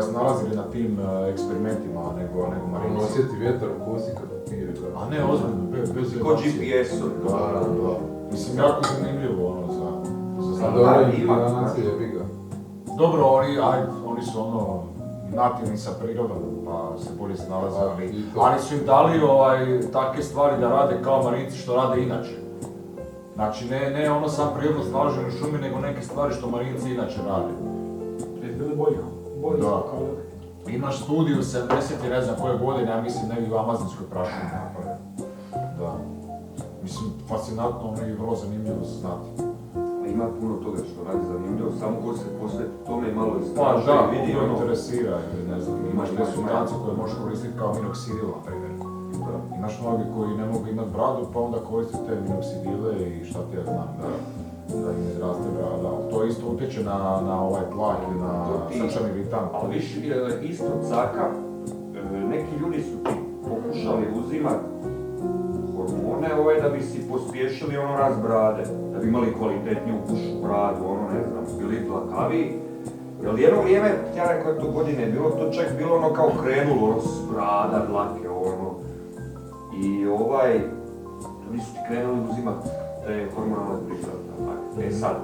snalazili na tim eksperimentima nego On Marinci. osjeti vjetar u kosi kad pije. A ne, ozbiljno, bez Ko GPS-ovi. Da. Mislim, jako zanimljivo ono za A znanje. dobro, ima. Indijanci je biga. Dobro, oni su ono nativni sa prirodom, pa se bolje snalaze, ali su im dali takve stvari da rade kao Marinci što rade inače. Znači, ne ono sam prirodno snalaženje u šumi, nego neke stvari što Marinci inače rade. Bili bolji Da. su kao Imaš studiju 70. ne znam koje godine, ja mislim negdje u amazonskoj prašini napravljeno. Da. Mislim, fascinantno, ono i vrlo zanimljivo se znati. Ima puno toga što radi zanimljivo, samo ko se posveti tome i malo Pa istraži da, i vidi koga ono. interesira, ili ne znam, imaš te supstance koje možeš koristiti kao minoksidil, na primjer. Imaš mnogi koji ne mogu imati bradu, pa onda koriste te minoksidile i šta ti ja znam, da im izraste brada. To isto utječe na ovaj tlak ili na srčani ritam. Ali viš, isto caka, neki ljudi su ti pokušali uzimati hormone da bi si pospješili ono rast brade, da bi imali kvalitetniju kušu bradu, ono ne znam, bili dlakaviji. Jer jedno vrijeme, ja rekao to godine je bilo, to čak bilo ono kao krenulo, ono s brada, dlake, ono. I oni su ti krenuli uzimati te hormonalne pripravke. E sad,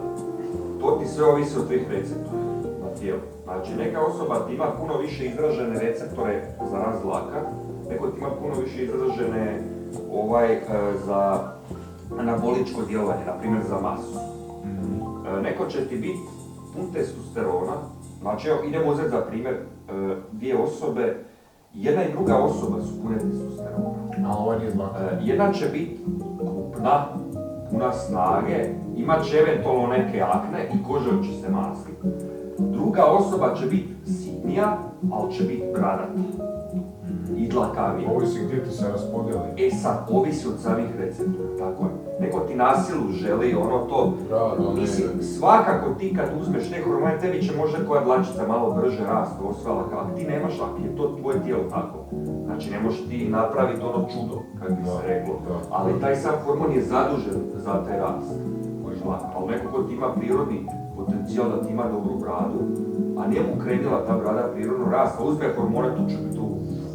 to ti sve ovisi od tvih receptora na tijelu. Znači, neka osoba ti ima puno više izražene receptore za rast dlaka, neko ti ima puno više izražene za anaboličko djelovanje, na primjer za masu. Neko će ti biti pun testosterona, znači evo idemo uzeti za primjer dvije osobe, jedna i druga osoba su pune testosterona. A ovaj nije dlaka. Jedna će biti krupna, puna snage, imat će eventualno neke akne i koža će se masliti. Druga osoba će biti sitnija, ali će biti bradata i dlakavija. Ovisi gdje ti se raspodijeli. E sad, ovisi od samih receptora, tako je. Neko ti na silu želi ono to. Bravo, ne. Mislim, svakako ti kad uzmeš te hormone, tebi će možda koja dlačica malo brže rast, osvala, ali ti nemaš, ako je to tvoje tijelo tako. Znači ne možeš ti napraviti ono čudo, kako bi se reklo. Ali taj sam hormon je zadužen za taj rast. Ali neko ko ti ima prirodni potencijal da ti ima dobru bradu, a nije mu krenila ta brada prirodno rast, a uzme hormone, to će biti tu.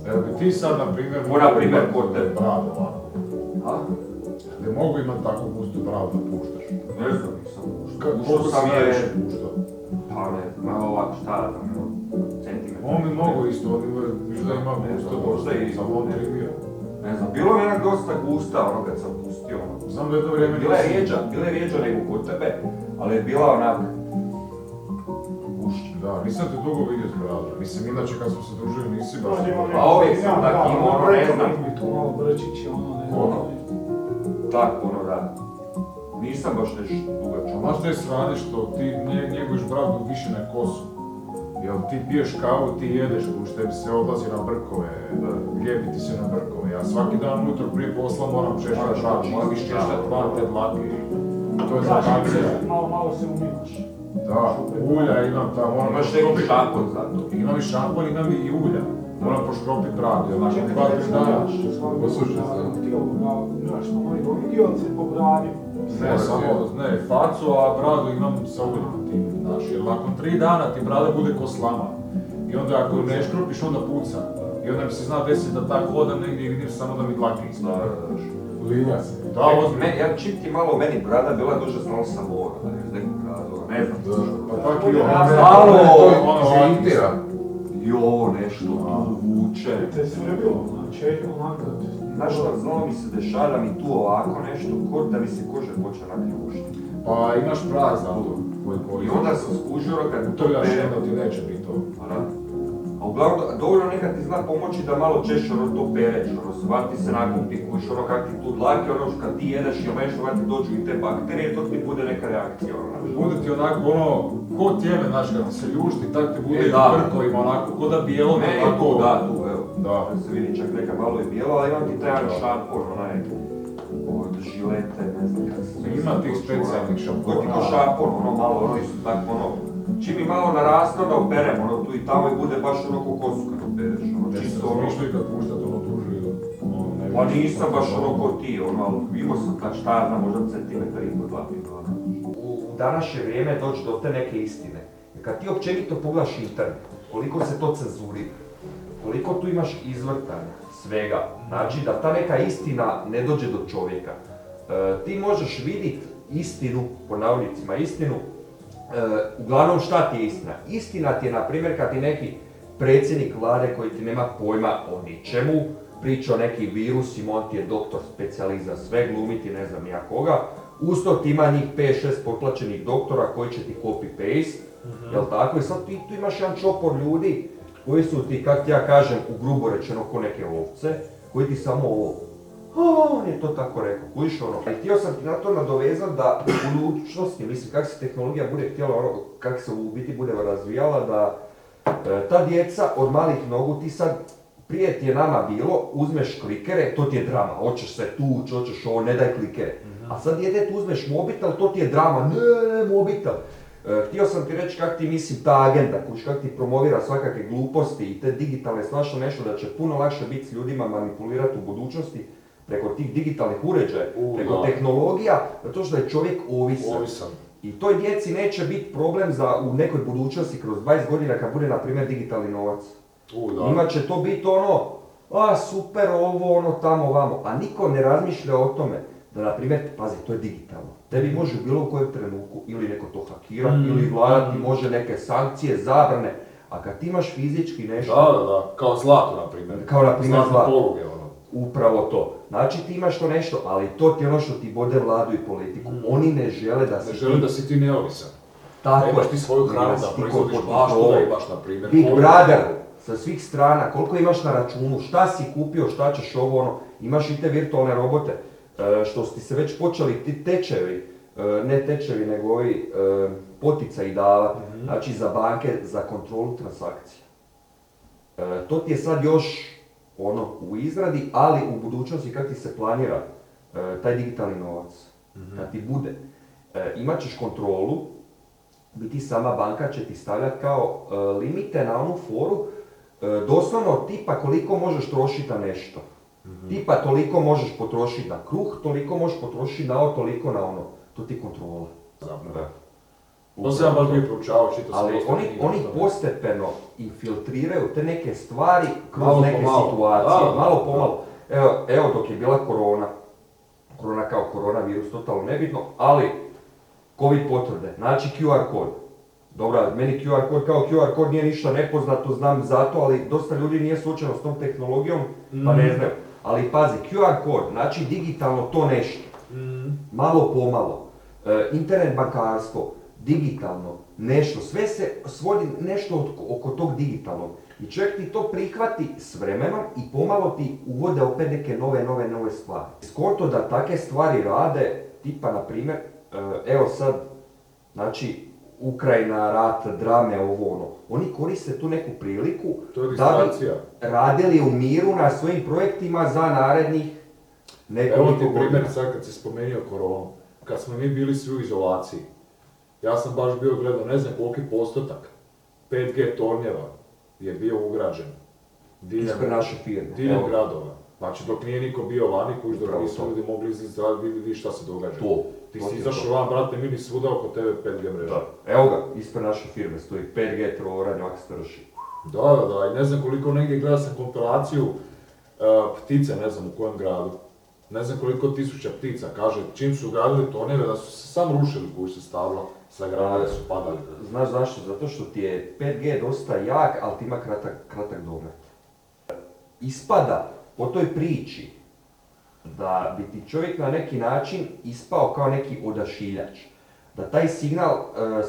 Evo bi ti sad, na primjer, kod tebe. bradu ovako. A? Ne mogu imati takvu gustu bradu da puštaš. Ne znam, nisam Koliko sam najviše puštao? Pa ne znam, ovako šta da znam, centimetra. On mi mogu isto, on možda ima Ne gusto znam, dosta, možda i- samo on primio. Ne znam, bilo mi je onak dosta gusta ono kad sam pustio ono. Znam da jedno vrijeme Bila je rijeđa nego kod tebe, ali je bila onak gušća. Da, nisam te dugo vidio s bradom. Mislim, inače kad smo se družili nisi baš... A uvijek sam tak imao, ono, ne znam. Tu malo brčići, ono, ne znam. Ono. Tako ono da. Nisam baš nešto dugačak. A znaš te strane što ti njeguješ bradu više na kosu? Jel ti piješ kavu, ti jedeš, kuš, tebi se odlazi na brkove, lijepi ti se na brkove. Ja svaki dan ujutro prije posla moram češljati bradu, moram iščešljati van te dlake. To je zakacija. Malo se umimaš. Da, ulja imam tamo, moram Imaš neki poškropiti. šampon za to. Imam i šampon, imam i ulja. Moram poškropiti bradu, jer nakon 2-3 dana... Poslušaj se. Znaš, ono i vidioce po bradi. Ne, samo, ne, facu, a bradu imam sa uljima tim, znaš, jer nakon 3 dana ti brada bude ko slama. I onda ako ne škropiš, onda puca. I onda mi se zna desiti da tak hodam negdje i vidim samo da mi dlake ispade. Linja se. Da, ozbiljno. Ja čim ti malo meni brada bila duže znao sam mora, da iz nekog razloga, ne znam. Pa tako i ovo. Malo, ono, se iritira. I ovo nešto tu vuče. Te sve je bilo, znači, onako. Znaš šta, znalo mi se dešava da mi tu ovako nešto, da mi se kože počne nakljušiti. Pa imaš prah za to. I onda sam skužio kad To ja što ti neće biti to. A uglavnom, dovoljno nekad ti zna pomoći da malo češće to pereš, shvati se nakon ti kuš, kak ti tu dlake, kad ti jedeš ili nešto, kad ti dođu i te bakterije, to ti bude neka reakcija, Bude ti onako ko tijeme, znaš, kad ti se ljušti, tak ti bude i vrtovima, onako, ko da bijelo, onako. Tu, evo, da se vidi čak neka malo i bijelo, ali imam ti taj šampon, onaj, od žilete, ne znam kako se... Ima tih specijalnih šampona. Ko ti ko šampon, malo, isto tako, čim mi malo narasno da operem, tu i tamo i bude baš ko kosu kad opereš, čisto Smišli kad puštat duži, Pa nisam baš ko ti, ali imao sam tak šta znam, možda centimetar i po 2 U današnje vrijeme doći do te neke istine. Kad ti općenito pogledaš internet, koliko se to cenzurira, koliko tu imaš izvrtanja, svega, znači da ta neka istina ne dođe do čovjeka. Ti možeš vidjeti istinu, po navodnicima istinu, uglavnom šta ti je istina? Istina ti je, na primjer, kad ti neki predsjednik vlade koji ti nema pojma o ničemu, priča o nekim virusima, on ti je doktor specijalist za sve, glumiti ne znam ja koga, uz to ti ima njih 5-6 potplaćenih doktora koji će ti copy-paste, jel tako? I sad ti tu imaš jedan čopor ljudi koji su ti, kak ti ja kažem, u grubo rečeno ko neke ovce, koji ti samo ovo, on je to tako rekao, kužiš I htio sam ti na to nadovezati da u budućnosti, mislim kak se tehnologija bude htjela, kak se u biti bude razvijala, da ta djeca od malih nogu ti sad, prije ti je nama bilo, uzmeš klikere, to ti je drama, hoćeš se tuć, hoćeš ovo, ne daj klikere. A sad djetetu uzmeš mobitel, to ti je drama, ne mobitel. Htio sam ti reći kak ti mislim ta agenda, kak ti promovira svakakve gluposti i te digitalne svašta nešto da će puno lakše biti s ljudima manipulirati u budućnosti preko tih digitalnih uređaja, preko tehnologija, zato što je čovjek ovisan. I toj djeci neće biti problem za u nekoj budućnosti kroz 20 godina kad bude na primjer digitalni novac. Njima će to biti super ovo, tamo, vamo, a niko ne razmišlja o tome da, na primjer, pazi, to je digitalno. Tebi može u bilo kojem trenutku ili neko to hakirati, ili vlada ti može neke sankcije, zabrane, a kad ti imaš fizički nešto... Da, kao zlato, na primjer. Kao, na primjer, zlato. Poluge, Upravo to. Znači ti imaš to nešto, ali to ti je što ti vode vladu i politiku. Oni ne žele da si Ne žele da si ti neovisan. Tako da imaš ti svoju hranu, da proizvodiš baštu, da imaš, na primjer. Big Brother, sa svih strana, koliko imaš na računu, šta si kupio, šta ćeš imaš i te virtualne robote, što ti se već počeli ti tečevi, ne tečevi, nego ovi poticaji davati, znači za banke, za kontrolu transakcija. To ti je sad još u izradi, ali u budućnosti kad ti se planira taj digitalni novac, kad ti bude, imat ćeš kontrolu, biti sama banka će ti stavljati kao limite na onu foru, doslovno tipa koliko možeš trošiti na nešto. Tipa toliko možeš potrošiti na kruh, toliko možeš potrošiti na ovo, toliko na ono. To ti je kontrola. To se ja baš bi proučavao, čito sam. Ali oni postepeno infiltriraju te neke stvari kroz neke situacije, malo po malo. Evo dok je bila korona kao koronavirus, totalno nebitno, ali COVID potvrde, znači QR kod. Dobro, meni QR kod kao QR kod nije ništa nepoznato, znam zato, ali dosta ljudi nije slučajno s tom tehnologijom, pa ne znaju. Ali pazi, QR kod, znači digitalno to nešto, malo po malo. Internet bankarstvo, digitalno, nešto, sve se svodi nešto oko tog digitalnog. I čovjek ti to prihvati s vremenom i pomalo ti uvode opet neke nove stvari. Skonto da takve stvari rade, tipa na primjer, evo sad, znači, Ukrajina, rat, drame, oni koriste tu neku priliku da bi radili u miru na svojim projektima za narednih nekoliko godina. Evo ti primjer sad kad si spomenuo koronu, kad smo mi bili svi u izolaciji, ja sam baš bio gledao, ne znam koliki postotak 5G tornjeva je bio ugrađen ispred naše firme. Diljem gradova. Znači dok nije niko bio vani, dok nisu ljudi mogli izlaziti, vidi šta se događa. Ti si izašao van, brate, mini svuda oko tebe 5G mreža. Evo ga, ispred naše firme stoji 5G trovoranje, ovak strši. Da, i ne znam koliko negdje gledao sam kompilaciju ptice, ne znam u kojem gradu. Ne znam koliko tisuća ptica, kaže, čim su ugradili tornjeve, da su se sam rušili koji se stavilo, sa granate su padali. Znaš zašto? Zato što ti je 5G dosta jak, ali ti ima kratak domet. Ispada po toj priči da bi ti čovjek na neki način ispao kao neki odašiljač. da taj signal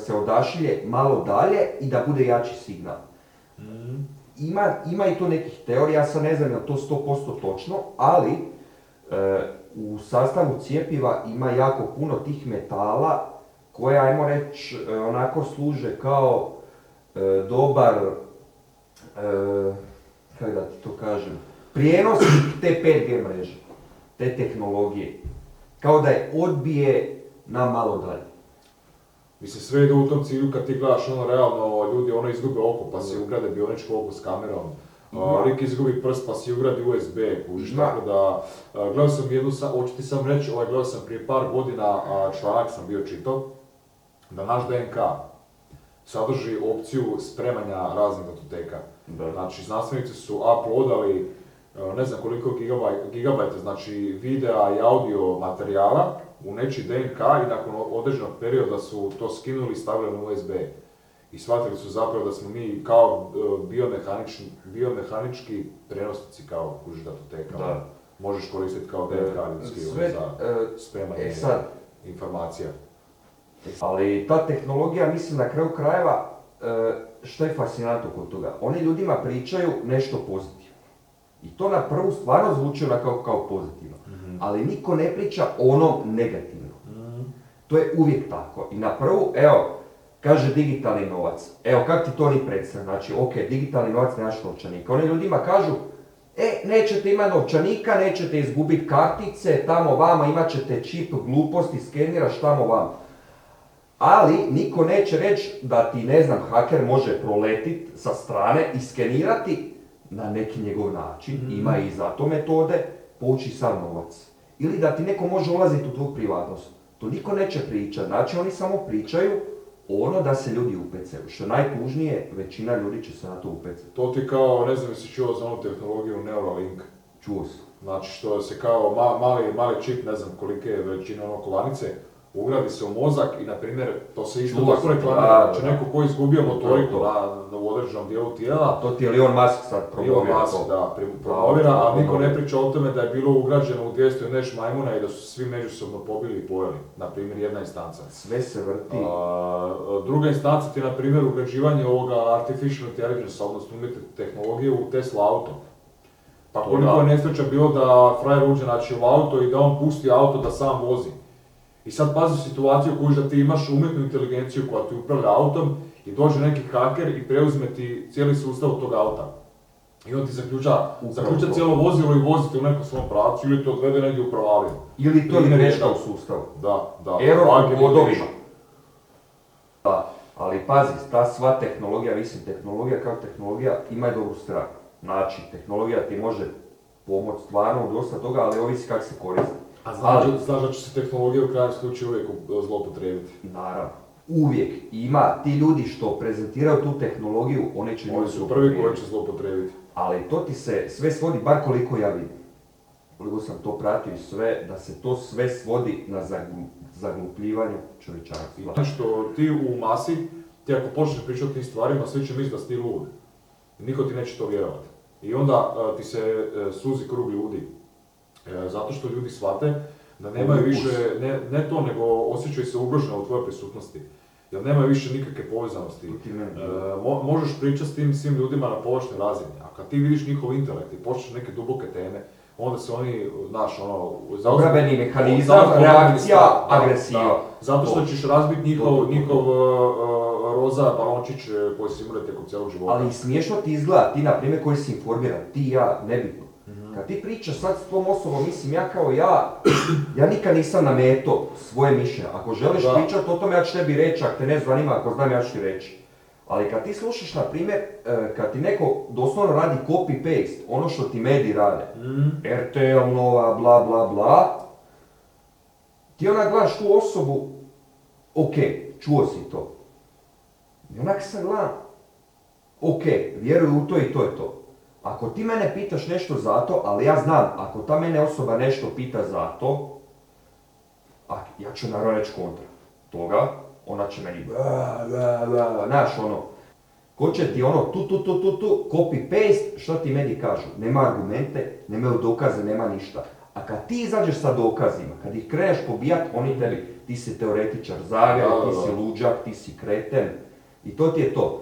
se odašilje malo dalje i da bude jači signal. Ima i tu nekih teorija, ja sad ne znam je li to 100% točno, ali u sastavu cjepiva ima jako puno tih metala koje, ajmo reći, onako služe kao dobar, kako da ti to kažem, prijenosnik te 5G mreže, te tehnologije. Kao da je odbije na malo dalje. Mislim, sve ide u tom cilju kad ti gledaš ono realno, ljudi ono izgube oko pa si ugrade bioničko oko s kamerom. Rik izgubi prst pa si ugradi USB, kužiš, tako da, gledao sam jednu, hoću ti sam reći, gledao sam prije par godina, članak sam bio čitao, da naš DNK sadrži opciju spremanja raznih datoteka. Znači, znanstvenici su uploadali ne znam koliko gigabajta, znači videa i audio materijala u nečiji DNK i nakon određenog perioda su to skinuli i stavili na USB. I shvatili su zapravo da smo mi kao biomehanički prenosnici kao kužiš datoteka. Da. Možeš koristiti kao DNK ljudski za spremanje informacija. Ali ta tehnologija, mislim, na kraju krajeva, što je fascinantno kod toga, oni ljudima pričaju nešto pozitivno. I to na prvu stvarno zvuči kao pozitivno, ali niko ne priča o onom negativnom. To je uvijek tako. I na prvu, evo, kaže digitalni novac. Evo, kak ti to ni predstavlja? Znači, ok, digitalni novac, nemaš novčanika. Oni ljudima kažu, nećete imati novčanika, nećete izgubiti kartice, tamo vama imat ćete čip, gluposti, skeniraš tamo vama. Ali niko neće reći da ti, ne znam, haker može proletiti sa strane i skenirati na neki njegov način, ima i za to metode, povući sam novac. Ili da ti neko može ulaziti u tvoju privatnost. To niko neće pričati, znači oni samo pričaju ono da se ljudi upecaju. Što najtužnije, većina ljudi će se na to upecati. To ti kao, ne znam jesi čuo za onu tehnologiju Neuralink. Čuo sam. Znači što se kao mali čip, ne znam kolike je veličine ono kolanice, ugradi se u mozak i, na primjer, to se isto tako reklamira. Znači neko ko je izgubio motoriku u određenom dijelu tijela. To ti je Elon Musk sad promovira. Elon Musk, da, promovira, a niko ne priča o tome da je bilo ugrađeno u 200 i neš majmuna i da su svi međusobno pobili i pojeli. Na primjer, jedna instanca. Sve se vrti. Druga instanca ti je, na primjer, ugrađivanje ovoga artificial intelligence, odnosno umjetne tehnologije u Tesla auto. Pa koliko je nesreća bilo da frajer uđe u auto i da on pusti auto da sam vozi. I sad pazi situaciju koju da ti imaš umjetnu inteligenciju koja ti upravlja autom i dođe neki haker i preuzme ti cijeli sustav tog auta. I on ti zaključa cijelo vozilo i vozite u nekom svom pravcu ili te odvede negdje u provaliju. Ili to je greška u sustavu. Da. Error u vodovima. Da, ali pazi, ta sva tehnologija, mislim, tehnologija kao tehnologija ima i dobru stranu. Znači, tehnologija ti može pomoći stvarno u dosta toga, ali ovisi kako se koristi. A znaš da će se tehnologija u krajnjem slučaju uvijek zloupotrijebiti? Naravno. Uvijek ima ti ljudi što prezentiraju tu tehnologiju, oni će ljudi su prvi koji će zloupotrijebiti. Ali to ti se sve svodi, bar koliko ja vidim. Koliko sam to pratio i sve, da se to sve svodi na zaglupljivanju čovječanstva. Znači što ti u masi, ti ako počneš pričati o tim stvarima, svi će misliti da si ti lud. Niko ti neće to vjerovati. I onda ti se suzi krug ljudi. Zato što ljudi shvate da nemaju više, ne to, nego osjećaju se ugroženo u tvojoj prisutnosti. Jer nemaju više nikakve povezanosti. Možeš pričati s tim svim ljudima na površnoj razini, a kad ti vidiš njihov intelekt i počneš neke duboke teme, onda se oni, znaš, obrambeni mehanizam, reakcija, agresiva. Zato što ćeš razbiti njihov roza balončić koji si imali tijekom cijelog života. Ali smiješno ti izgleda, ti na primjer koji si informiran, ti i ja, nebitno. Kad ti pričaš sad s tom osobom, mislim, ja nikad nisam nameto svoje mišljenje. Ako želiš pričati o tome, ja ću tebi reći, ako te ne zanima, ako znam, ja ću ti reći. Ali kad ti slušaš, na primjer, kad ti neko doslovno radi copy-paste, ono što ti mediji rade, RTL Nova, bla bla bla, ti onak gledaš tu osobu, ok, čuo si to. I onak sad gledam, ok, vjeruju u to i to je to. Ako ti mene pitaš nešto za to, ali ja znam, ako ta mene osoba nešto pita za to, ja ću naravno reći kontra toga, ona će meni znaš ono, ko će ti ono tu, copy paste, što ti mediji kažu, nema argumente, nemaju dokaze, nema ništa. A kad ti izađeš sa dokazima, kad ih kreneš pobijat, oni tebi, ti si teoretičar zavjere, ti si luđak, ti si kreten i to ti je to.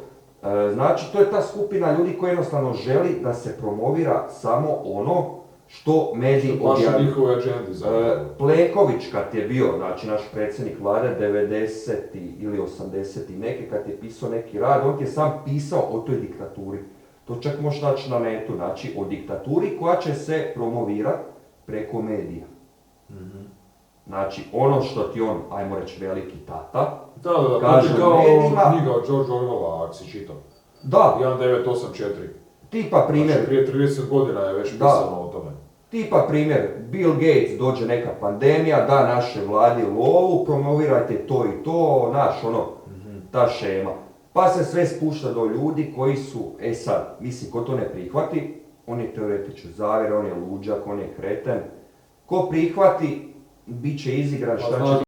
Znači, to je ta skupina ljudi koji jednostavno želi da se promovira samo ono što mediji objavljaju. njihove agendi zapravo. Plenković kad je bio, znači naš predsjednik vlade 90. ili 80. neke, kad je pisao neki rad, on ti je sam pisao o toj diktaturi. To čak možeš naći na netu, znači o diktaturi koja će se promovirati preko medija. Znači ono što ti on, ajmo reći veliki tata, Da, to kaže je kao medijima- knjiga od George Orwella, ako si čitao. da, 1984. tipa primjer, Znači, prije 30 godina je već Da. pisano o tome. tipa primjer, Bill Gates, dođe neka pandemija, da naše vladi lovu, promovirajte to i to, naš ono, ta šema. Pa se sve spušta do ljudi koji su, sad, mislim, ko to ne prihvati, on je teoretičar zavjere, on je luđak, on je kreten. Ko prihvati, bit će izigran, šta će